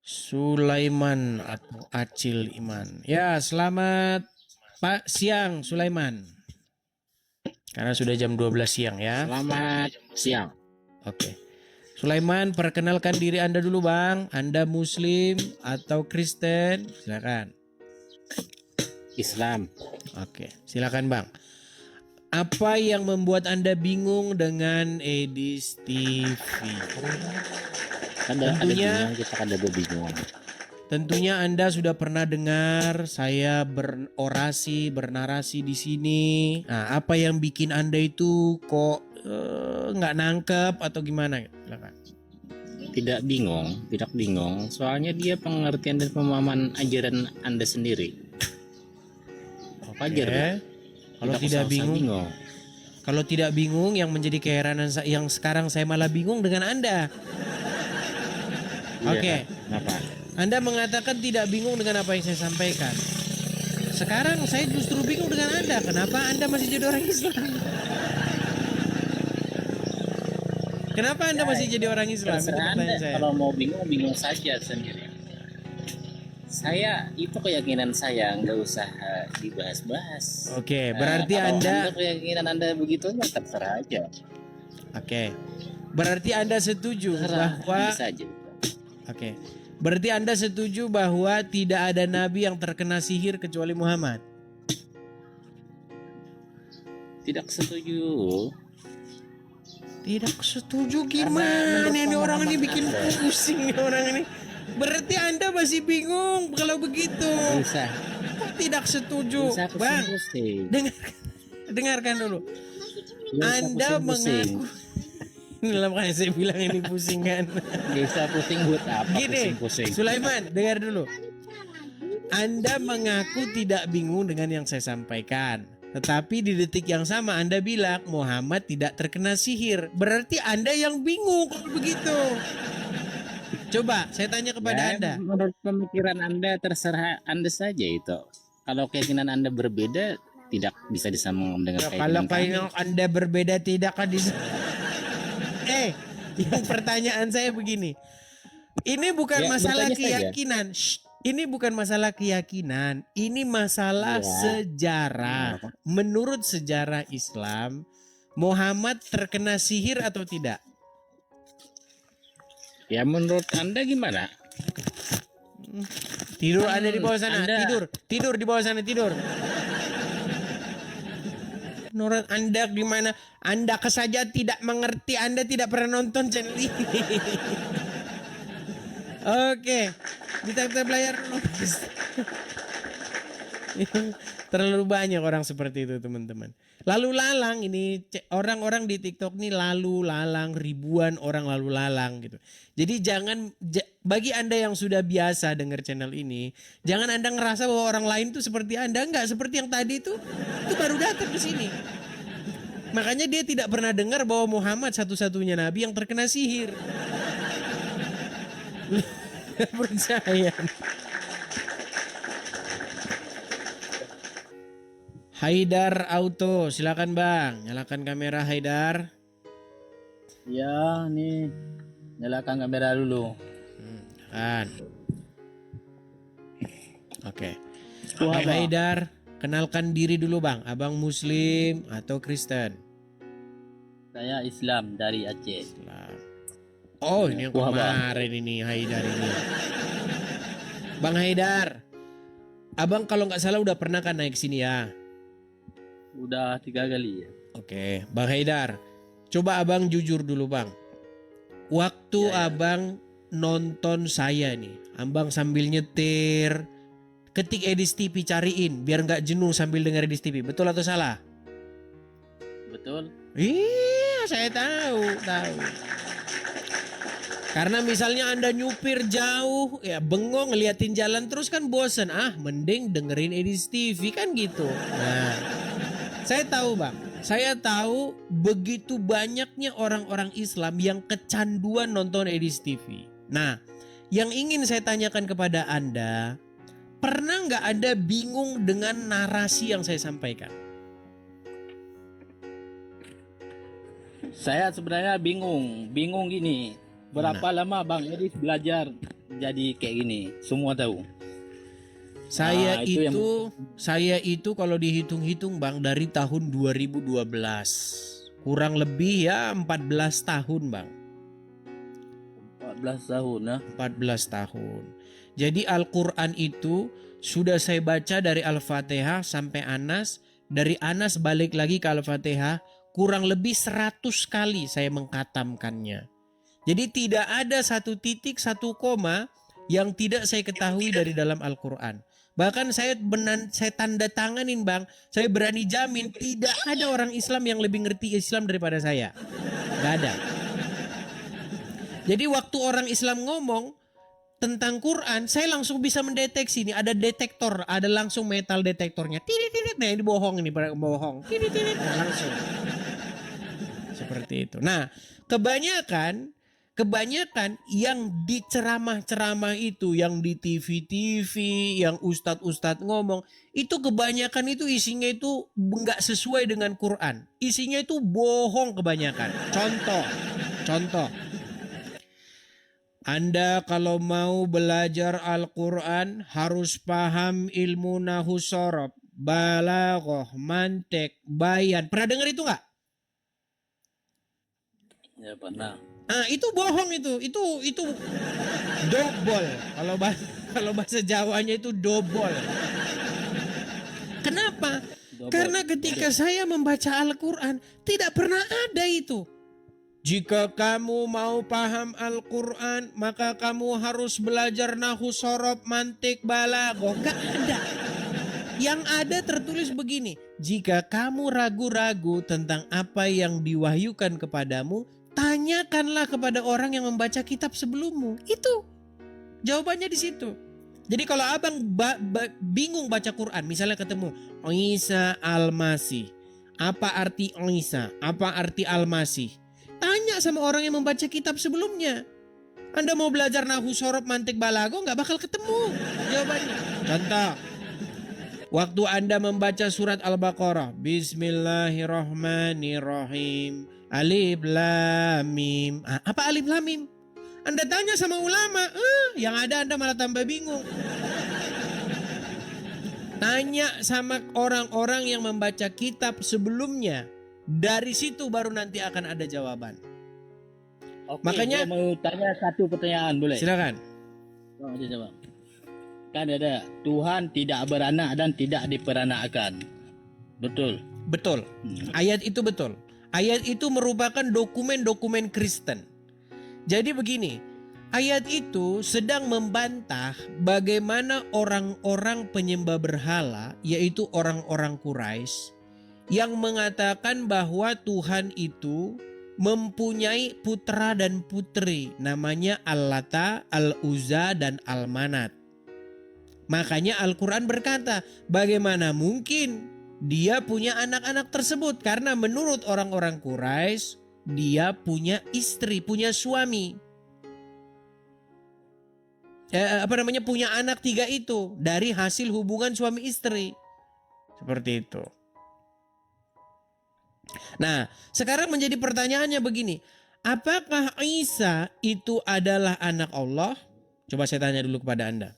Sulaiman atau Acil Iman. Ya, selamat siang Sulaiman. Karena sudah jam 12 siang ya. Selamat siang. Oke. Sulaiman, perkenalkan diri Anda dulu Bang. Anda Muslim atau Kristen? Silakan. Islam. Oke, silakan Bang. Apa yang membuat Anda bingung dengan Edis TV? Ada Tentunya- bingung, kita ada bingung. Tentunya Anda sudah pernah dengar saya berorasi, bernarasi di sini. Nah, apa yang bikin Anda itu kok nggak nangkep atau gimana? Silakan. Tidak bingung. Soalnya dia pengertian dan pemahaman ajaran Anda sendiri. Wajar. Oke. Kalau tidak bingung, kalau tidak bingung, yang menjadi keheranan yang sekarang saya malah bingung dengan Anda. Oke. Kenapa? Anda mengatakan tidak bingung dengan apa yang saya sampaikan. Sekarang saya justru bingung dengan Anda. Kenapa Anda masih jadi orang Islam? Kenapa Anda masih jadi orang Islam? Itu Terserah Anda, pertanyaan saya. kalau mau bingung saja sendiri. Saya itu keyakinan saya, nggak usah dibahas-bahas. Oke, berarti Kalau Anda keyakinan Anda begitu ya terserah aja. Oke. Berarti Anda setuju Terserah bahwa bisa aja. Oke. Berarti Anda setuju bahwa tidak ada nabi yang terkena sihir kecuali Muhammad? Tidak setuju. Tidak setuju Karena gimana? Ini orang ini pemahaman bikin Anda. pusing nih orang ini. Berarti Anda masih bingung kalau begitu. Bisa. Kok tidak setuju? Bisa Bang, pusing-pusing. dengarkan dulu. Bisa Anda pusing-pusing. mengaku dalam kayak saya bilang ini pusing kan. Bisa pusing buat apa? Gini, Pusing-pusing. Sulaiman, dengar dulu. Anda mengaku tidak bingung dengan yang saya sampaikan. Tetapi di detik yang sama Anda bilang Muhammad tidak terkena sihir. Berarti Anda yang bingung kalau begitu. Coba saya tanya kepada Ya, Anda. menurut pemikiran Anda terserah Anda saja itu. Kalau keyakinan Anda berbeda tidak bisa disambung dengan Ya, keyakinan kalau kami. kayak Anda berbeda tidak akan yang pertanyaan saya begini. Ini bukan Ya, masalah bertanya saja. keyakinan. Ini bukan masalah keyakinan. Ini masalah Ya. sejarah. Menurut sejarah Islam, Muhammad terkena sihir atau tidak? Ya menurut Anda gimana? Tidur ada di bawah sana. Anda- Tidur di bawah sana, tidur. Menurut Anda gimana? Anda saja tidak mengerti. Anda tidak pernah nonton channel ini. Oke, kita layar dulu. Terlalu banyak orang seperti itu teman-teman. Lalu lalang ini orang-orang di TikTok nih lalu lalang, ribuan orang lalu lalang gitu. Jadi bagi Anda yang sudah biasa dengar channel ini, jangan Anda ngerasa bahwa orang lain tuh seperti Anda. Enggak, seperti yang tadi itu baru datang ke sini. Makanya dia tidak pernah dengar bahwa Muhammad satu-satunya nabi yang terkena sihir. Nggak percaya. Haidar Auto, silakan Bang, nyalakan kamera Haidar. Ya, nih nyalakan kamera dulu. Kan. Oke. Wah, Bang Bang. Haidar, kenalkan diri dulu Bang, Abang Muslim atau Kristen? Saya Islam dari Aceh. Islam. Oh, ini yang Wah, Bang. kemarin ini Haidar ini. Bang Haidar, Abang kalau nggak salah udah pernah kan naik sini ya? Udah 3 kali ya. Oke, Bang Haidar, coba Abang jujur dulu Bang. Waktu Ya. Abang nonton saya nih, Abang sambil nyetir, ketik Edis TV cariin biar nggak jenuh sambil denger Edis TV. Betul atau salah? Betul. Iya, saya tahu. Karena misalnya Anda nyupir jauh, ya bengong ngeliatin jalan terus kan bosen. Mending dengerin Edis TV kan gitu. Nah, saya tahu Bang. Saya tahu begitu banyaknya orang-orang Islam yang kecanduan nonton Edis TV. Nah, yang ingin saya tanyakan kepada Anda, pernah nggak Anda bingung dengan narasi yang saya sampaikan? Saya sebenarnya bingung gini. Berapa lama Bang Edis belajar jadi kayak gini? Semua tahu. Saya itu saya itu kalau dihitung-hitung Bang dari tahun 2012. Kurang lebih ya 14 tahun Bang. 14 tahun ya. 14 tahun. Jadi Al-Quran itu sudah saya baca dari Al-Fatihah sampai Anas. Dari Anas balik lagi ke Al-Fatihah. Kurang lebih 100 kali saya mengkatamkannya. Jadi tidak ada satu titik, satu koma yang tidak saya ketahui dari dalam Al-Quran. Bahkan saya tanda tanganin bang. Saya berani jamin tidak ada orang Islam yang lebih ngerti Islam daripada saya. Gak ada. Jadi waktu orang Islam ngomong tentang Quran, saya langsung bisa mendeteksi nih, ada detektor, ada langsung metal detektornya. Tirit-tirit, nah ini bohong, ini bohong. Tirit-tirit, nah langsung. Seperti itu. Nah, kebanyakan yang di ceramah-ceramah itu, yang di TV-TV, yang ustadz-ustadz ngomong, itu kebanyakan itu isinya itu nggak sesuai dengan Quran. Isinya itu bohong kebanyakan. Contoh. Anda kalau mau belajar Al-Quran harus paham ilmu nahwu sorof, balaghah, mantek, bayan. Pernah dengar itu nggak? Ya pernah. Ah, itu bohong itu dobol. Kalau bahasa Jawanya itu dobol. Kenapa? Karena ketika saya membaca Al-Quran tidak pernah ada itu. Jika kamu mau paham Al-Quran, maka kamu harus belajar nahwu sorof, mantik, balaghah. Gak ada. Yang ada tertulis begini, jika kamu ragu-ragu tentang apa yang diwahyukan kepadamu, tanyakanlah kepada orang yang membaca kitab sebelummu. Itu jawabannya di situ. Jadi kalau abang bingung baca Quran, misalnya ketemu Isa Al-Masih, apa arti Isa? Apa arti Al-Masih? Tanya sama orang yang membaca kitab sebelumnya. Anda mau belajar nahwu sorof, mantik, balaghah, nggak bakal ketemu jawabannya. Contoh, waktu Anda membaca surat Al-Baqarah, Bismillahirrahmanirrahim, Alif Lam Mim. Apa Alif Lam Mim? Anda tanya sama ulama, yang ada Anda malah tambah bingung. Tanya sama orang-orang yang membaca kitab sebelumnya. Dari situ baru nanti akan ada jawaban. Oke, Makanya- saya mau tanya satu pertanyaan boleh? Silakan. Coba. Kan ada Tuhan tidak beranak dan tidak diperanakkan. Betul. Betul. Ayat itu betul. Ayat itu merupakan dokumen-dokumen Kristen. Jadi begini, ayat itu sedang membantah bagaimana orang-orang penyembah berhala, yaitu orang-orang Quraisy, yang mengatakan bahwa Tuhan itu mempunyai putra dan putri, namanya Al-Lata, Al-Uzza, dan Al-Manat. Makanya Al-Quran berkata, bagaimana mungkin dia punya anak-anak tersebut? Karena menurut orang-orang Quraisy, dia punya istri, punya suami. Punya anak 3 itu dari hasil hubungan suami istri. Seperti itu. Nah, sekarang menjadi pertanyaannya begini. Apakah Isa itu adalah anak Allah? Coba saya tanya dulu kepada Anda.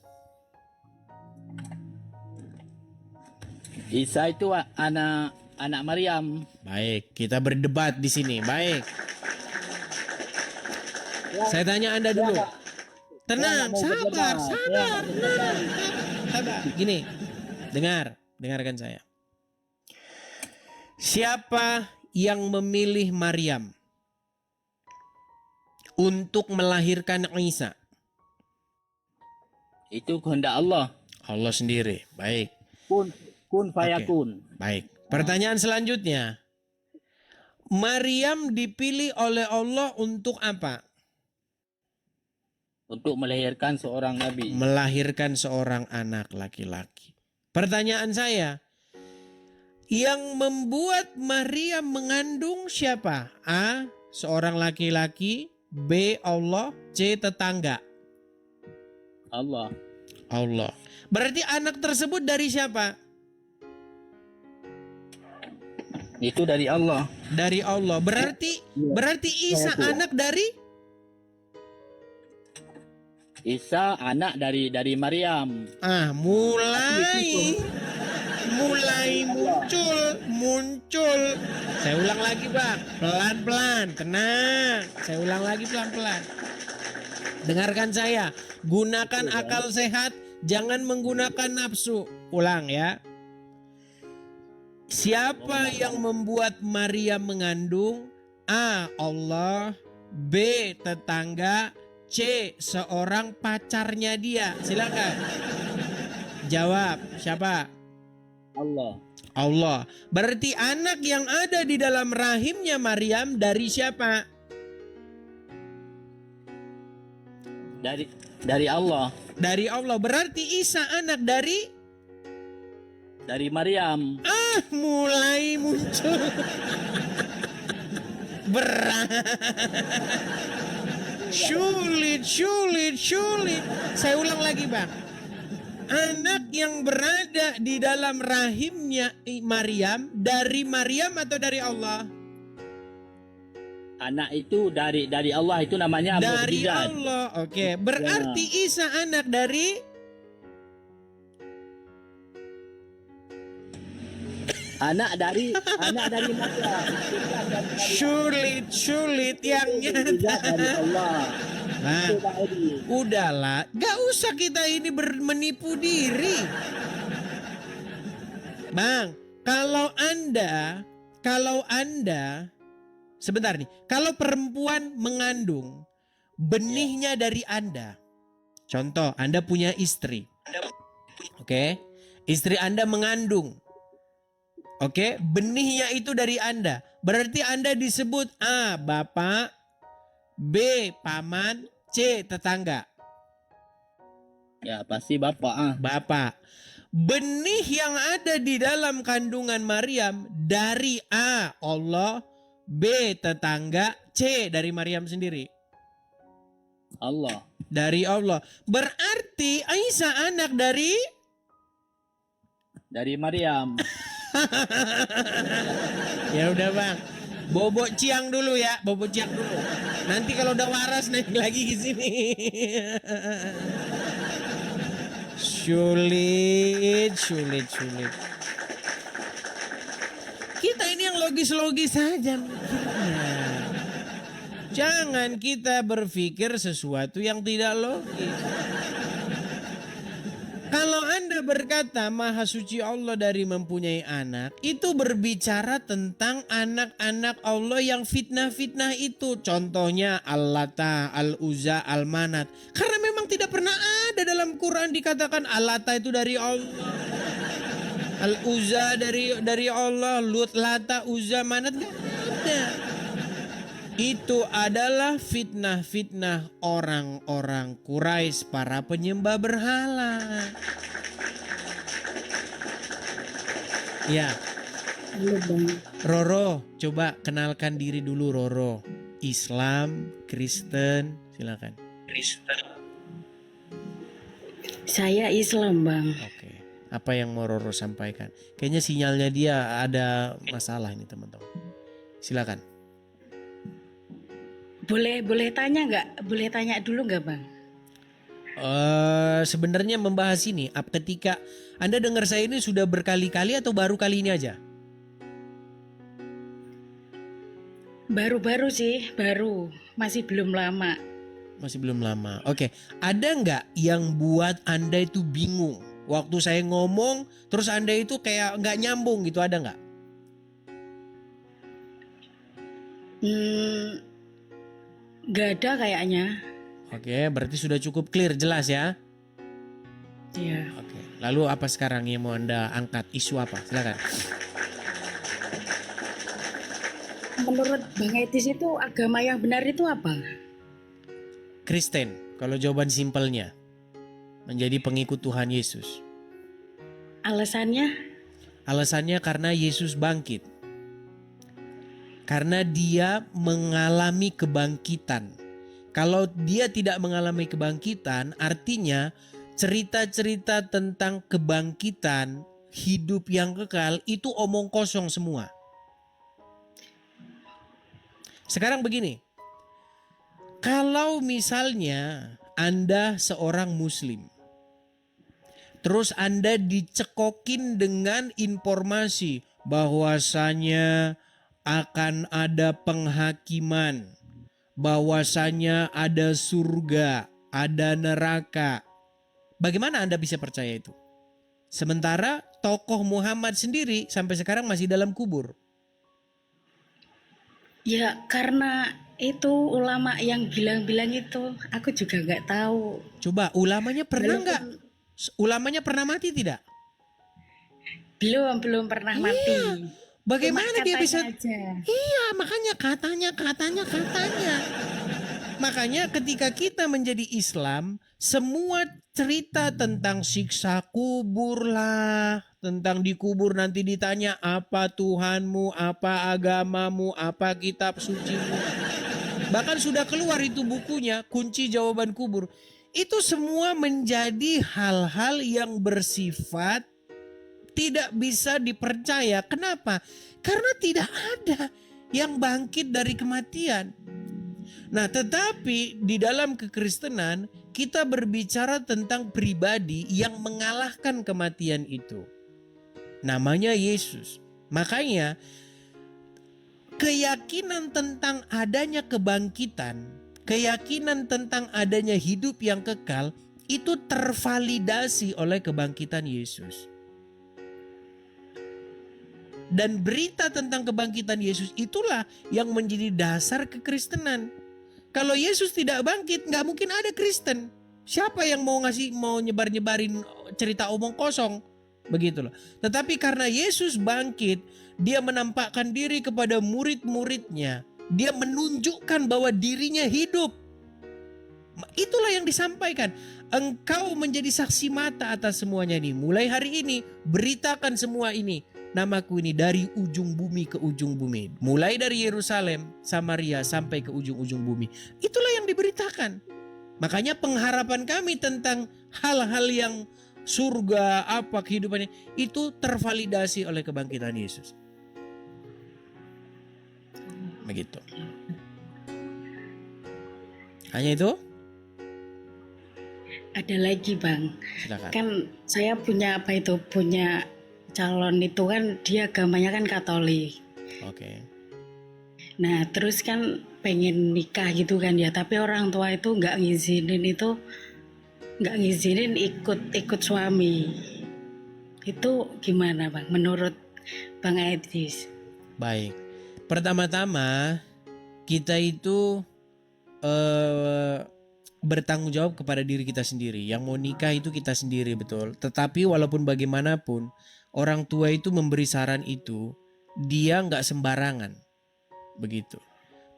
Isa itu anak Maryam. Baik, kita berdebat di sini. Baik. Saya tanya Anda dulu. Tenang, sabar. Gini, dengarkan saya. Siapa yang memilih Maryam untuk melahirkan Isa? Itu kehendak Allah. Allah sendiri. Baik. Kun fayakun. Baik. Pertanyaan selanjutnya. Maryam dipilih oleh Allah untuk apa? Untuk melahirkan seorang nabi. Melahirkan seorang anak laki-laki. Pertanyaan saya, yang membuat Maryam mengandung siapa? A. Seorang laki-laki. B. Allah. C. Tetangga. Allah. Allah. Berarti anak tersebut dari siapa? Itu dari Allah. Dari Allah. Berarti Isa anak dari Isa anak dari Maryam. mulai muncul. Saya ulang lagi, Bang. Pelan-pelan, tenang. Saya ulang lagi pelan-pelan. Dengarkan saya, gunakan akal sehat, jangan menggunakan nafsu. Ulang ya. Siapa yang membuat Maria mengandung? A. Allah, B. Tetangga, C. Seorang pacarnya dia. Silakan. Jawab, siapa? Allah. Allah. Berarti anak yang ada di dalam rahimnya Maryam dari siapa? Dari Allah. Dari Allah. Berarti Isa anak dari Maryam. mulai muncul. Berat. Sulit. Saya ulang lagi, Bang. Anak yang berada di dalam rahimnya Maryam dari Maryam atau dari Allah? Anak itu dari Allah, itu namanya Dari mukjizat. Allah. Oke, berarti Isa anak dari Anak dari Maryam. sulit yang Mukjizat nyata. dari Allah. Nah, Itu Pak Edi. udahlah, gak usah kita ini menipu diri. Bang, kalau anda, sebentar nih, kalau perempuan mengandung, benihnya dari Anda. Contoh, Anda punya istri. Oke, istri Anda mengandung. Oke, benihnya itu dari Anda. Berarti Anda disebut A. Bapak, B. Paman, C. Tetangga. Ya pasti Bapak. Bapak. Benih yang ada di dalam kandungan Maryam dari A. Allah, B. Tetangga, C. Dari Maryam sendiri. Allah. Dari Allah. Berarti Aisyah anak dari Maryam. Ya udah Bang. Bobok ciang dulu ya, bobok ciang dulu. Nanti kalau udah waras naik lagi ke sini. Sulit. Kita ini yang logis-logis saja mikirnya. Jangan kita berpikir sesuatu yang tidak logis. Kalau Anda berkata Maha Suci Allah dari mempunyai anak, itu berbicara tentang anak-anak Allah yang fitnah-fitnah itu. Contohnya Al-Lata, Al-Uzza, Al-Manat. Karena memang tidak pernah ada dalam Quran dikatakan Al-Lata itu dari Allah. Al-Uzza dari Allah, Lut, Lata, Uzza, Manat, gak ada. Itu adalah fitnah-fitnah orang-orang Quraisy, para penyembah berhala. Ya, Halo Bang. Roro, coba kenalkan diri dulu Roro. Islam, Kristen, silakan. Saya Islam Bang. Oke, apa yang mau Roro sampaikan? Kayaknya sinyalnya dia ada masalah ini teman-teman. Silakan. Boleh tanya nggak? Boleh tanya dulu nggak Bang? Sebenarnya membahas ini, ketika Anda dengar saya ini sudah berkali-kali atau baru kali ini aja? Baru-baru sih, baru. Masih belum lama. Masih belum lama. Oke, ada nggak yang buat Anda itu bingung? Waktu saya ngomong, terus Anda itu kayak nggak nyambung gitu, ada nggak? Nggak ada kayaknya. Oke, berarti sudah cukup clear, jelas ya? Iya. Oke, lalu apa sekarang yang mau Anda angkat? Isu apa? Silakan. Menurut Bang Etis itu agama yang benar itu apa? Kristen, kalau jawaban simpelnya. Menjadi pengikut Tuhan Yesus. Alasannya? Alasannya karena Yesus bangkit. Karena dia mengalami kebangkitan. Kalau dia tidak mengalami kebangkitan, artinya cerita-cerita tentang kebangkitan, hidup yang kekal, itu omong kosong semua. Sekarang begini, kalau misalnya Anda seorang Muslim, terus Anda dicekokin dengan informasi bahwasanya akan ada penghakiman, bahwasanya ada surga, ada neraka. Bagaimana Anda bisa percaya itu? Sementara tokoh Muhammad sendiri sampai sekarang masih dalam kubur. Ya karena itu ulama yang bilang-bilang itu, aku juga nggak tahu. Coba ulamanya pernah nggak? Walaupun Ulamanya pernah mati tidak? belum pernah mati. Bagaimana Cuma dia katanya bisa? aja. Iya, makanya katanya. Makanya ketika kita menjadi Islam, semua cerita tentang siksa kubur lah, tentang dikubur nanti ditanya apa Tuhanmu, apa agamamu, apa kitab sucimu. Bahkan sudah keluar itu bukunya, Kunci Jawaban Kubur. Itu semua menjadi hal-hal yang bersifat tidak bisa dipercaya. Kenapa? Karena tidak ada yang bangkit dari kematian. Nah, tetapi di dalam kekristenan kita berbicara tentang pribadi yang mengalahkan kematian itu. Namanya Yesus. Makanya keyakinan tentang adanya kebangkitan, keyakinan tentang adanya hidup yang kekal itu tervalidasi oleh kebangkitan Yesus. Dan berita tentang kebangkitan Yesus itulah yang menjadi dasar kekristenan. Kalau Yesus tidak bangkit, nggak mungkin ada Kristen. Siapa yang mau nyebar-nyebarin cerita omong kosong? Begitu loh. Tetapi karena Yesus bangkit, dia menampakkan diri kepada murid-muridnya. Dia menunjukkan bahwa dirinya hidup. Itulah yang disampaikan. Engkau menjadi saksi mata atas semuanya ini. Mulai hari ini, beritakan semua ini. Namaku ini dari ujung bumi ke ujung bumi. Mulai dari Yerusalem, Samaria sampai ke ujung-ujung bumi. Itulah yang diberitakan. Makanya pengharapan kami tentang hal-hal yang surga, apa kehidupannya, itu tervalidasi oleh kebangkitan Yesus. Begitu. Hanya itu? Ada lagi Bang. Silakan. Kan saya punya punya calon itu kan dia agamanya kan Katolik. Oke. Nah terus kan pengen nikah gitu kan ya, tapi orang tua itu nggak ngizinin ikut suami. Itu gimana Bang menurut Bang Edis? Baik. Pertama-tama kita itu bertanggung jawab kepada diri kita sendiri. Yang mau nikah itu kita sendiri, betul. Tetapi walaupun bagaimanapun orang tua itu memberi saran itu, dia nggak sembarangan. Begitu.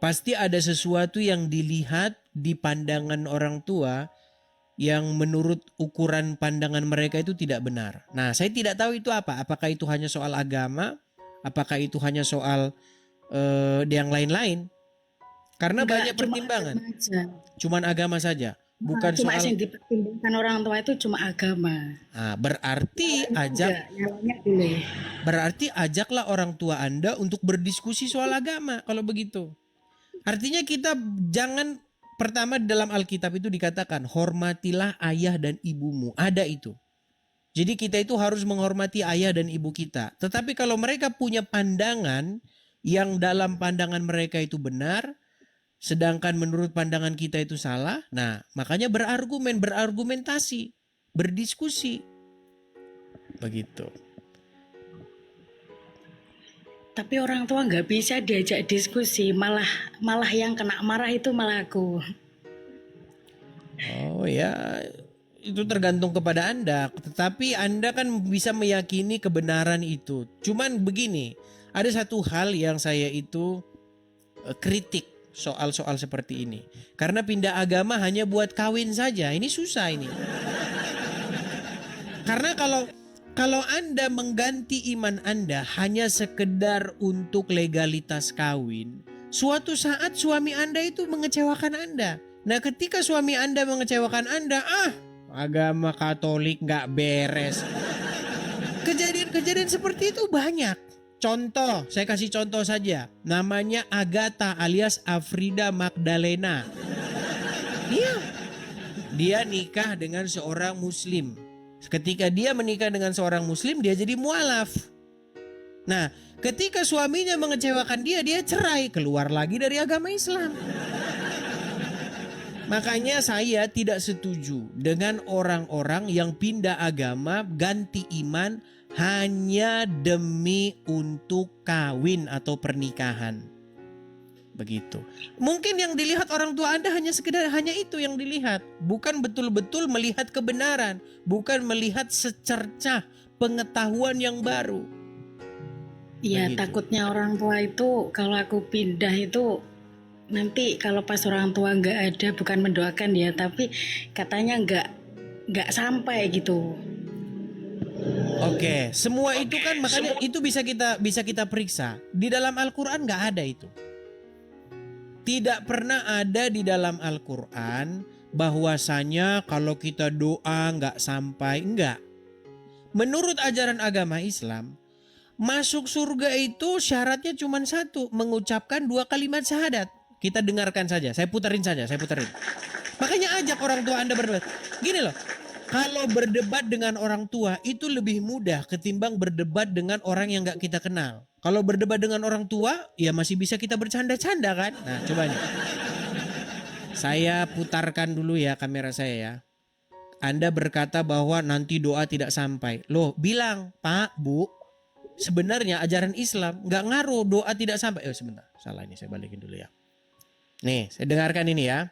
Pasti ada sesuatu yang dilihat di pandangan orang tua yang menurut ukuran pandangan mereka itu tidak benar. Nah, saya tidak tahu itu apa. Apakah itu hanya soal agama? Apakah itu hanya soal yang lain-lain? Karena banyak pertimbangan. Cuman agama saja. Bukan cuma soal yang dipertimbangkan orang tua itu cuma agama. Nah, berarti ajaklah orang tua Anda untuk berdiskusi soal agama kalau begitu. Artinya kita jangan, pertama dalam Alkitab itu dikatakan hormatilah ayah dan ibumu. Ada itu. Jadi kita itu harus menghormati ayah dan ibu kita. Tetapi kalau mereka punya pandangan yang dalam pandangan mereka itu benar, sedangkan menurut pandangan kita itu salah, nah makanya berargumentasi, berdiskusi. Begitu. Tapi orang tua nggak bisa diajak diskusi, malah yang kena marah itu malah aku. Oh ya, itu tergantung kepada Anda. Tetapi Anda kan bisa meyakini kebenaran itu. Cuman begini, ada satu hal yang saya itu kritik soal-soal seperti ini. Karena pindah agama hanya buat kawin saja. Ini susah ini. Karena kalau Anda mengganti iman Anda hanya sekedar untuk legalitas kawin, suatu saat suami Anda itu mengecewakan Anda. Nah, ketika suami Anda mengecewakan Anda, agama Katolik nggak beres. Kejadian-kejadian seperti itu banyak. Contoh, saya kasih contoh saja. Namanya Agatha alias Afrida Magdalena. Dia nikah dengan seorang muslim. Ketika dia menikah dengan seorang muslim, dia jadi mualaf. Nah, ketika suaminya mengecewakan dia cerai, keluar lagi dari agama Islam. Makanya saya tidak setuju dengan orang-orang yang pindah agama, ganti iman hanya demi untuk kawin atau pernikahan. Begitu. Mungkin yang dilihat orang tua Anda hanya sekedar hanya itu yang dilihat, bukan betul-betul melihat kebenaran, bukan melihat secercah pengetahuan yang baru. Iya, Begitu. takutnya orang tua itu kalau aku pindah itu nanti kalau pas orang tua nggak ada, bukan mendoakan ya, tapi katanya nggak sampai gitu. Oke, semua itu kan makanya itu bisa kita periksa. Di dalam Al-Qur'an nggak ada itu. Tidak pernah ada di dalam Al-Qur'an bahwasanya kalau kita doa nggak sampai, enggak. Menurut ajaran agama Islam, masuk surga itu syaratnya cuma satu, mengucapkan 2 kalimat syahadat. Kita dengarkan saja, saya puterin. Makanya ajak orang tua Anda berdebat. Gini loh, kalau berdebat dengan orang tua itu lebih mudah ketimbang berdebat dengan orang yang gak kita kenal. Kalau berdebat dengan orang tua, ya masih bisa kita bercanda-canda kan. Nah coba nih, saya putarkan dulu ya kamera saya ya. Anda berkata bahwa nanti doa tidak sampai. Loh bilang, Pak, Bu, sebenarnya ajaran Islam nggak ngaruh doa tidak sampai. Oh sebentar, salah ini saya balikin dulu ya. Nih, saya dengarkan ini ya.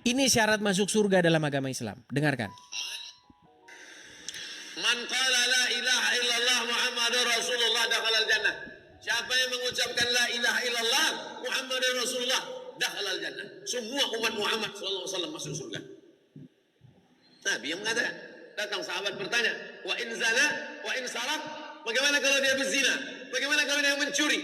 Ini syarat masuk surga dalam agama Islam. Dengarkan. Man qala la ilaha illallah Muhammadur Rasulullah dakhalal jannah. Siapa yang mengucapkan la ilaha illallah Muhammadur Rasulullah dakhalal jannah. Semua umat Muhammad sallallahu alaihi wasallam masuk surga. Nabi yang mengatakan, datang sahabat bertanya, wa in zana, wa in sarak, bagaimana kalau dia berzina? Bagaimana kalau dia mencuri?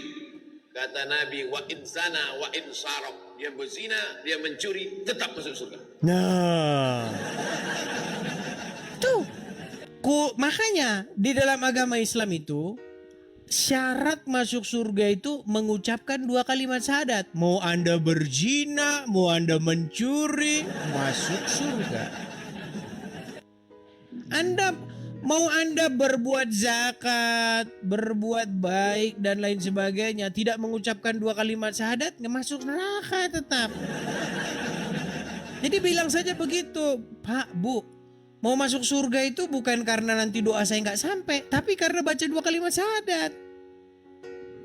Kata Nabi, wa in zana, wa in sarak, dia berzina, dia mencuri, tetap masuk surga. Nah, tuh, makanya di dalam agama Islam itu syarat masuk surga itu mengucapkan 2 kalimat syahadat. Mau Anda berzina, mau Anda mencuri, masuk surga. Anda berbuat zakat, berbuat baik dan lain sebagainya, tidak mengucapkan 2 kalimat syahadat, nggak masuk neraka tetap. Jadi bilang saja begitu, Pak, Bu, mau masuk surga itu bukan karena nanti doa saya nggak sampai, tapi karena baca 2 kalimat syahadat.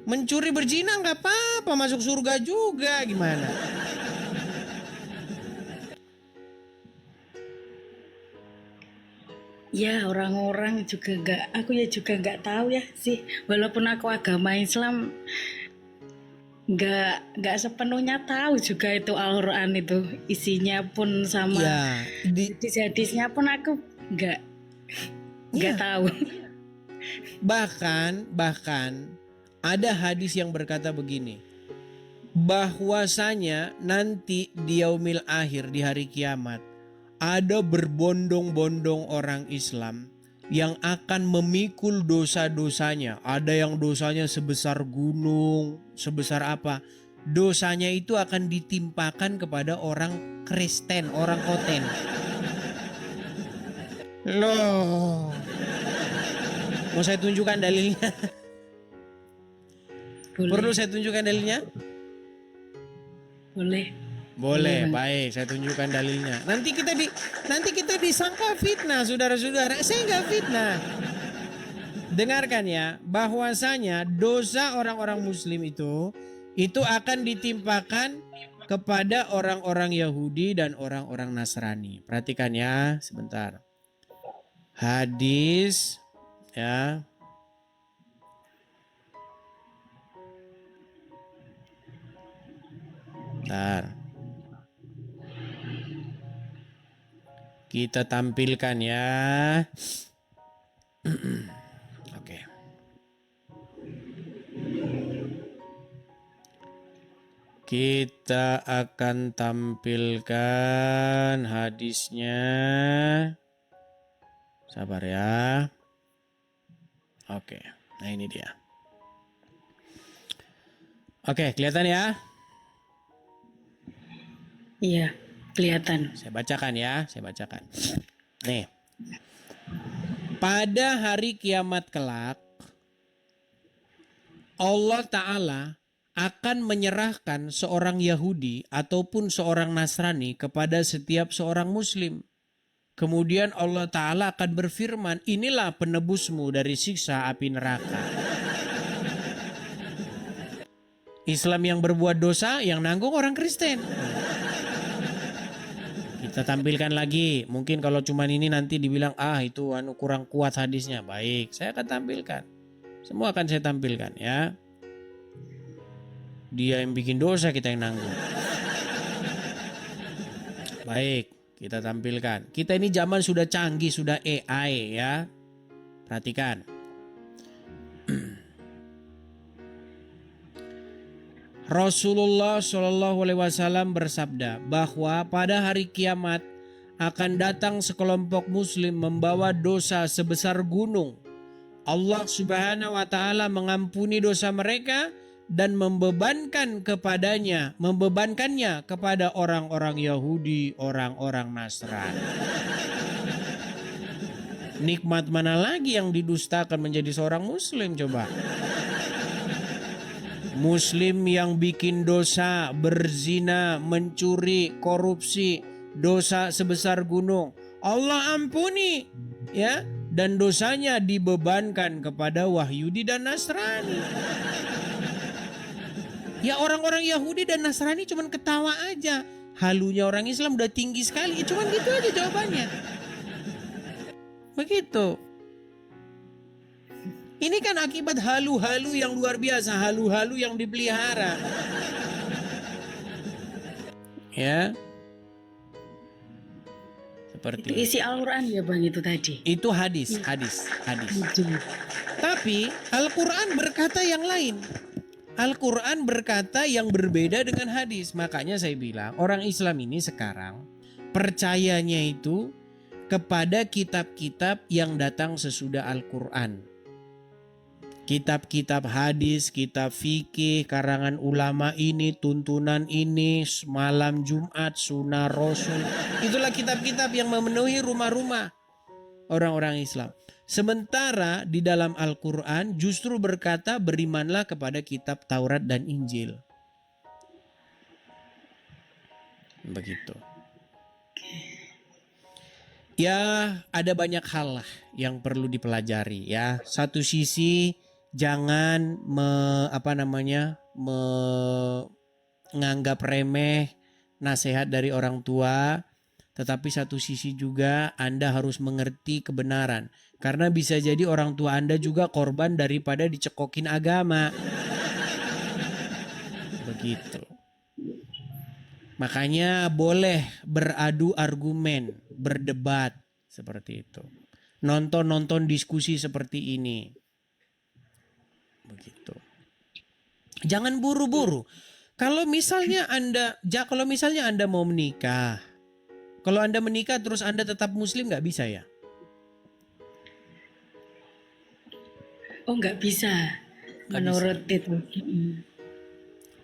Mencuri berzina nggak apa-apa, masuk surga juga, gimana? Ya orang-orang juga aku juga nggak tahu ya sih. Walaupun aku agama Islam, nggak sepenuhnya tahu juga itu Al-Quran itu isinya pun sama Ya, hadis-hadisnya pun aku nggak tahu. bahkan ada hadis yang berkata begini, bahwasanya nanti di yaumil akhir, di hari kiamat, ada berbondong-bondong orang Islam yang akan memikul dosa-dosanya. Ada yang dosanya sebesar gunung, sebesar apa. Dosanya itu akan ditimpakan kepada orang Kristen, orang Koten. Loh. Mau saya tunjukkan dalilnya? Perlu saya tunjukkan dalilnya? Boleh. Boleh, baik, saya tunjukkan dalilnya. Nanti kita disangka fitnah, saudara-saudara. Saya nggak fitnah. Dengarkan ya, bahwasanya dosa orang-orang Muslim itu akan ditimpakan kepada orang-orang Yahudi dan orang-orang Nasrani. Perhatikan ya, sebentar. Hadis, ya. Bentar. Kita tampilkan ya. Oke. Kita akan tampilkan hadisnya. Sabar ya. Oke. Nah ini dia. Oke, kelihatan ya? Iya, kelihatan. Saya bacakan ya, Nih. Pada hari kiamat kelak, Allah Ta'ala akan menyerahkan seorang Yahudi ataupun seorang Nasrani kepada setiap seorang Muslim. Kemudian Allah Ta'ala akan berfirman, inilah penebusmu dari siksa api neraka. Islam yang berbuat dosa, yang nanggung orang Kristen. Kita tampilkan lagi. Mungkin kalau cuman ini nanti dibilang, itu kurang kuat hadisnya. Baik, saya akan tampilkan. Semua akan saya tampilkan ya. Dia yang bikin dosa, kita yang nanggung. Baik, kita tampilkan. Kita ini zaman sudah canggih, sudah AI ya. Perhatikan. Rasulullah Shallallahu Alaihi Wasallam bersabda bahwa pada hari kiamat akan datang sekelompok muslim membawa dosa sebesar gunung. Allah Subhanahu wa Ta'ala mengampuni dosa mereka dan membebankannya kepada orang-orang Yahudi, orang-orang Nasrani. Nikmat mana lagi yang didustakan menjadi seorang muslim coba? Muslim yang bikin dosa, berzina, mencuri, korupsi, dosa sebesar gunung, Allah ampuni ya, dan dosanya dibebankan kepada Wahyudi dan Nasrani. Ya orang-orang Yahudi dan Nasrani cuman ketawa aja. Halunya orang Islam udah tinggi sekali. Ya, cuman gitu aja jawabannya. Begitu. Ini kan akibat halu-halu yang luar biasa. Halu-halu yang dipelihara. Ya. Seperti Itu isi Al-Quran ya Bang itu tadi. itu hadis. Tapi Al-Quran berkata yang lain. Al-Quran berkata yang berbeda dengan hadis. Makanya saya bilang orang Islam ini sekarang percayanya itu kepada kitab-kitab yang datang sesudah Al-Quran. Kitab-kitab hadis, kitab fikih, karangan ulama ini, tuntunan ini, malam Jumat, sunnah Rasul. Itulah kitab-kitab yang memenuhi rumah-rumah orang-orang Islam. Sementara di dalam Al-Quran justru berkata berimanlah kepada kitab Taurat dan Injil. Begitu. Ya ada banyak hal lah yang perlu dipelajari ya. Satu sisi jangan menganggap remeh nasihat dari orang tua. Tetapi satu sisi juga Anda harus mengerti kebenaran. Karena bisa jadi orang tua Anda juga korban daripada dicekokin agama. Begitu. Makanya boleh beradu argumen, berdebat seperti itu. Nonton diskusi seperti ini. Begitu. Jangan buru-buru. Kalau misalnya Anda mau menikah, kalau Anda menikah terus Anda tetap muslim nggak bisa ya? Oh nggak bisa. Menurut itu.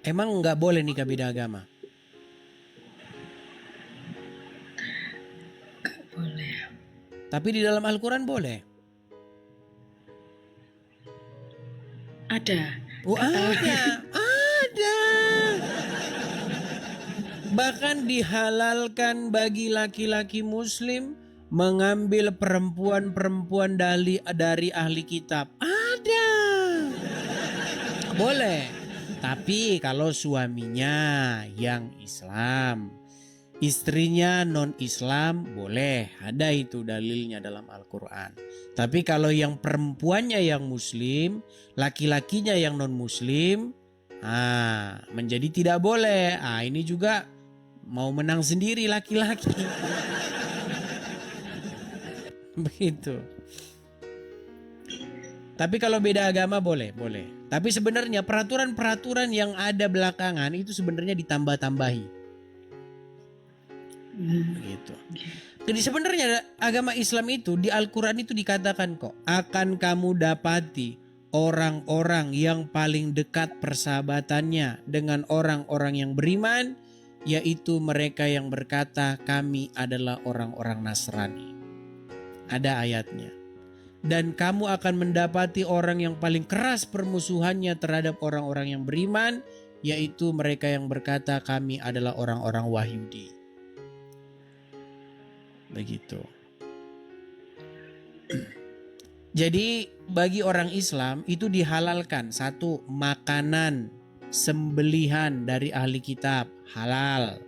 Emang nggak boleh nikah beda agama? Nggak boleh. Tapi di dalam Al-Quran boleh. Ada. Oh ada. Bahkan dihalalkan bagi laki-laki muslim mengambil perempuan-perempuan dari ahli kitab. Ada. Boleh. Tapi kalau suaminya yang Islam, istrinya non-Islam, boleh. Ada itu dalilnya dalam Al-Quran. Tapi kalau yang perempuannya yang muslim, laki-lakinya yang non-muslim, menjadi tidak boleh. Ini juga mau menang sendiri laki-laki. Begitu. Tapi kalau beda agama boleh. Tapi sebenarnya peraturan-peraturan yang ada belakangan itu sebenarnya ditambah-tambahi. Begitu. Jadi sebenarnya agama Islam itu di Al-Quran itu dikatakan kok, akan kamu dapati orang-orang yang paling dekat persahabatannya dengan orang-orang yang beriman, yaitu mereka yang berkata kami adalah orang-orang Nasrani. Ada ayatnya. Dan kamu akan mendapati orang yang paling keras permusuhannya terhadap orang-orang yang beriman, yaitu mereka yang berkata kami adalah orang-orang Wahyudi. Begitu. Jadi bagi orang Islam itu dihalalkan satu, makanan sembelihan dari ahli kitab halal,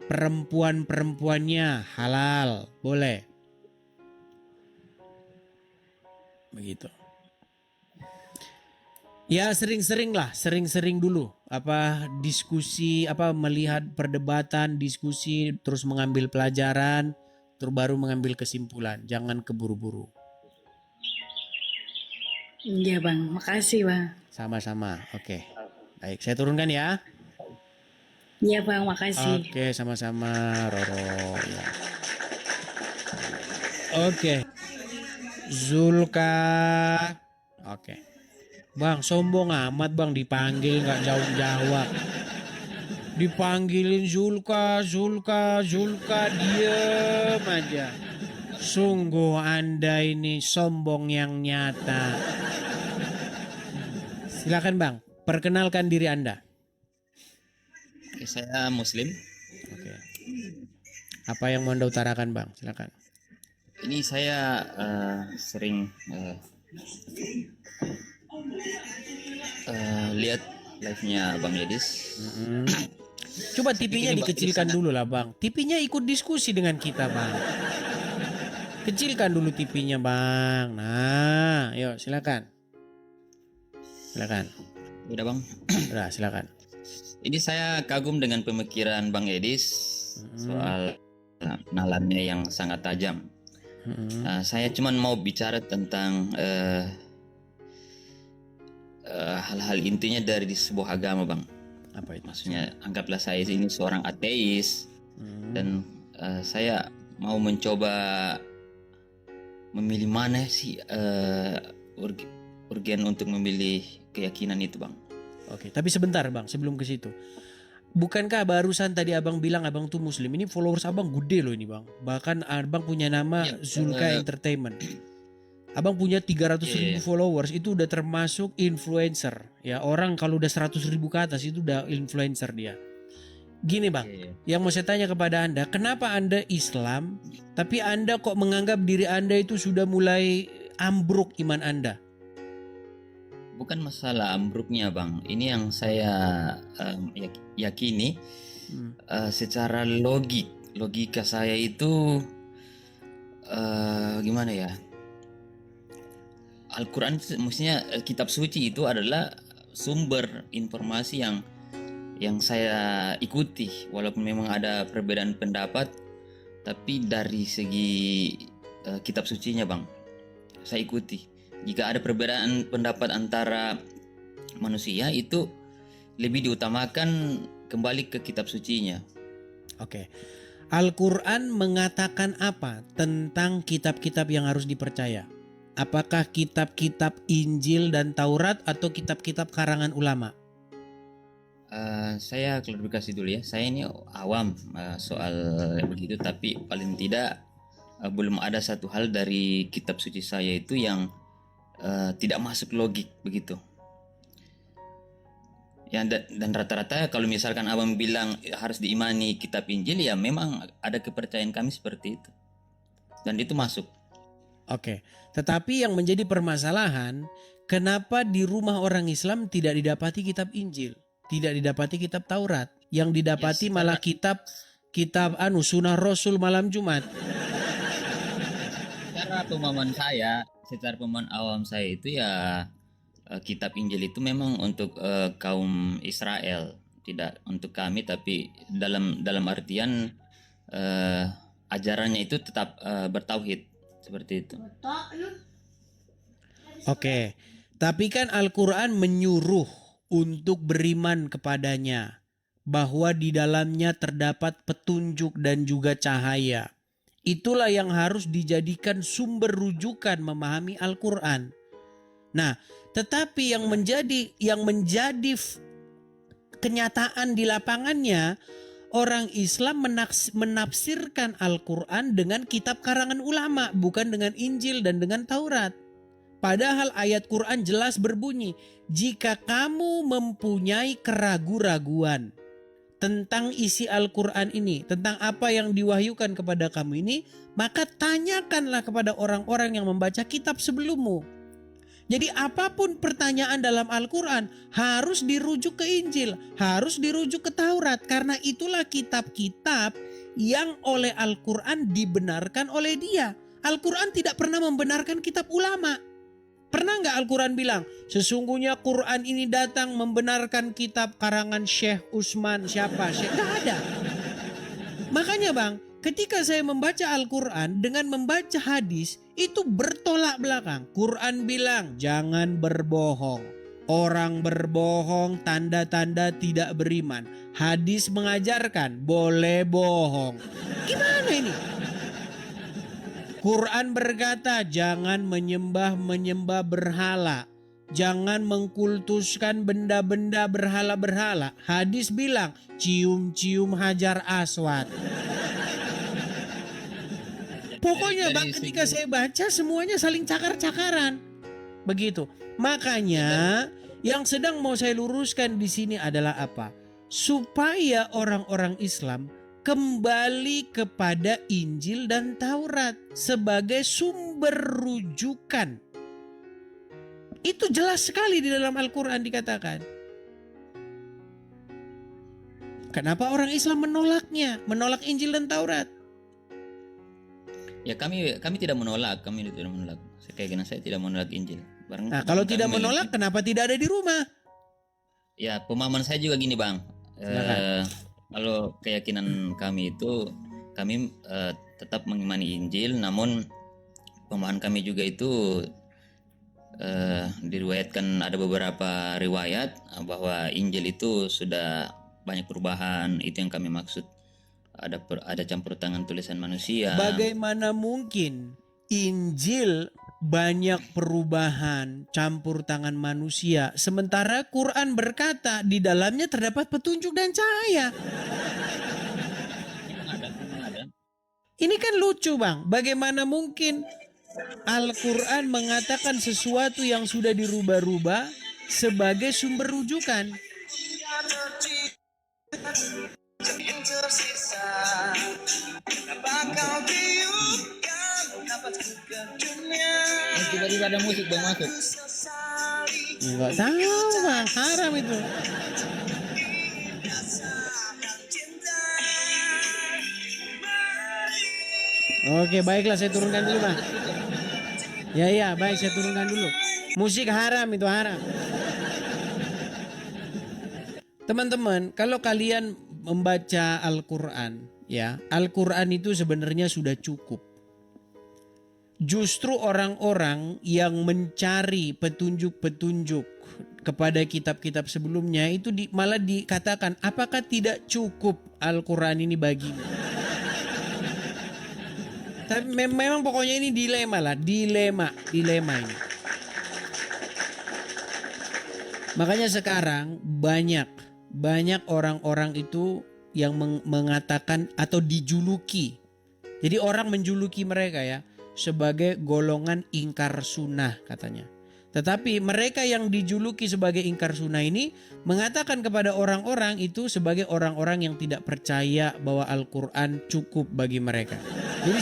perempuan-perempuannya halal, boleh. Begitu. Ya sering-sering dulu diskusi, melihat perdebatan, diskusi, terus mengambil pelajaran, terus baru mengambil kesimpulan. Jangan keburu-buru. Iya bang, makasih bang. Sama-sama, oke. Baik, saya turunkan ya. Iya bang, makasih. Oke, sama-sama Roro. Ya. Oke. Zulka. Oke. Bang, sombong amat bang, dipanggil nggak jawab-jawab. Dipanggilin Zulka, diem aja. Sungguh Anda ini sombong yang nyata. Silakan bang, perkenalkan diri Anda. Saya Muslim. Oke. Apa yang mau Anda utarakan bang? Silakan. Ini saya sering lihat live-nya Bang Yedis. Coba TV-nya Begini, Bang, dikecilkan di sana- dulu lah bang. TV-nya ikut diskusi dengan kita bang. Kecilkan dulu TV-nya bang. Nah, yuk silakan. Silakan. Udah Bang. Udah silakan. Ini saya kagum dengan pemikiran Bang Yedis soal nalarnya yang sangat tajam. Saya cuman mau bicara tentang hal-hal intinya dari sebuah agama Bang. Apa itu? Maksudnya anggaplah saya ini seorang ateis dan saya mau mencoba memilih mana sih urgen untuk memilih keyakinan itu Bang. Oke, tapi sebentar bang, sebelum ke situ. Bukankah barusan tadi abang bilang abang tuh muslim? Ini followers abang gede loh ini bang. Bahkan abang punya nama Ya, Zulka Entertainment. Abang punya 300.000 followers, itu udah termasuk influencer. Ya orang kalau udah 100.000 ke atas itu udah influencer dia. Gini bang, yang mau saya tanya kepada Anda, kenapa Anda Islam, tapi Anda kok menganggap diri Anda itu sudah mulai ambruk iman Anda? Bukan masalah ambruknya Bang, ini yang saya yakini secara logika saya itu gimana ya? Al-Quran maksudnya kitab suci itu adalah sumber informasi yang saya ikuti, walaupun memang ada perbedaan pendapat, tapi dari segi kitab sucinya Bang, saya ikuti. Jika ada perbedaan pendapat antara manusia, itu lebih diutamakan kembali ke kitab sucinya. Oke. Al-Quran mengatakan apa tentang kitab-kitab yang harus dipercaya? Apakah kitab-kitab Injil dan Taurat atau kitab-kitab karangan ulama? Saya klarifikasi dulu ya. Saya ini awam soal begitu, tapi paling tidak belum ada satu hal dari kitab suci saya itu yang tidak masuk logik begitu. Ya, dan rata-rata kalau misalkan abang bilang harus diimani kitab Injil, ya memang ada kepercayaan kami seperti itu. Dan itu masuk. Oke, tetapi yang menjadi permasalahan, kenapa di rumah orang Islam tidak didapati kitab Injil, tidak didapati kitab Taurat, yang didapati malah kitab Sunnah Rasul malam Jumat. Secara pemahaman awam saya itu ya kitab Injil itu memang untuk kaum Israel, tidak untuk kami, tapi dalam artian ajarannya itu tetap bertauhid seperti itu. Oke, tapi kan Al-Quran menyuruh untuk beriman kepadanya, bahwa di dalamnya terdapat petunjuk dan juga cahaya. Itulah yang harus dijadikan sumber rujukan memahami Al-Quran. Nah, tetapi yang menjadi kenyataan di lapangannya, orang Islam menafsirkan Al-Quran dengan kitab karangan ulama, bukan dengan Injil dan dengan Taurat. Padahal ayat Quran jelas berbunyi, jika kamu mempunyai keraguan-raguan tentang isi Al-Quran ini, tentang apa yang diwahyukan kepada kamu ini, maka tanyakanlah kepada orang-orang yang membaca kitab sebelummu. Jadi apapun pertanyaan dalam Al-Quran harus dirujuk ke Injil, harus dirujuk ke Taurat. Karena itulah kitab-kitab yang oleh Al-Quran dibenarkan oleh dia. Al-Quran tidak pernah membenarkan kitab ulama. Pernah nggak Al-Quran bilang, sesungguhnya Quran ini datang membenarkan kitab karangan Syekh Utsman siapa? Nggak ada. Makanya bang, ketika saya membaca Al-Quran dengan membaca hadis, itu bertolak belakang. Quran bilang, jangan berbohong. Orang berbohong tanda-tanda tidak beriman. Hadis mengajarkan, boleh bohong. Gimana ini? Quran berkata jangan menyembah berhala. Jangan mengkultuskan benda-benda berhala-berhala. Hadis bilang cium-cium Hajar Aswad. Pokoknya bang, ketika saya baca semuanya saling cakar-cakaran. Begitu. Makanya yang sedang mau saya luruskan di sini adalah apa? Supaya orang-orang Islam kembali kepada Injil dan Taurat sebagai sumber rujukan. Itu jelas sekali di dalam Al-Quran dikatakan. Kenapa orang Islam menolaknya? Menolak Injil dan Taurat? Ya kami tidak menolak, Keyakinan saya tidak menolak Injil. Nah, kalau tidak menolak, kenapa tidak ada di rumah? Ya pemahaman saya juga gini bang. Kalau keyakinan kami itu, kami tetap mengimani Injil, namun pemahaman kami juga itu diriwayatkan, ada beberapa riwayat bahwa Injil itu sudah banyak perubahan. Itu yang kami maksud, ada campur tangan tulisan manusia. Bagaimana mungkin Injil banyak perubahan, campur tangan manusia, sementara Quran berkata di dalamnya terdapat petunjuk dan cahaya. Ini kan lucu bang, bagaimana mungkin Al-Quran mengatakan sesuatu yang sudah dirubah-rubah sebagai sumber rujukan. Tiba-tiba ada musik bang masuk. Enggak tahu bang, haram itu. Oke baiklah, saya turunkan dulu bang. Ya baik, saya turunkan dulu. Musik haram, itu haram. Teman-teman, kalau kalian membaca Al-Quran, ya, Al-Quran itu sebenarnya sudah cukup. Justru orang-orang yang mencari petunjuk-petunjuk kepada kitab-kitab sebelumnya itu malah dikatakan, apakah tidak cukup Al-Quran ini bagimu? Tapi memang pokoknya ini dilema ini. Makanya sekarang banyak orang-orang itu yang mengatakan atau dijuluki. Jadi orang menjuluki mereka ya sebagai golongan ingkar sunnah katanya. Tetapi mereka yang dijuluki sebagai ingkar sunnah ini mengatakan kepada orang-orang itu sebagai orang-orang yang tidak percaya bahwa Al-Quran cukup bagi mereka. Jadi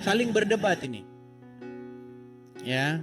saling berdebat ini. Ya.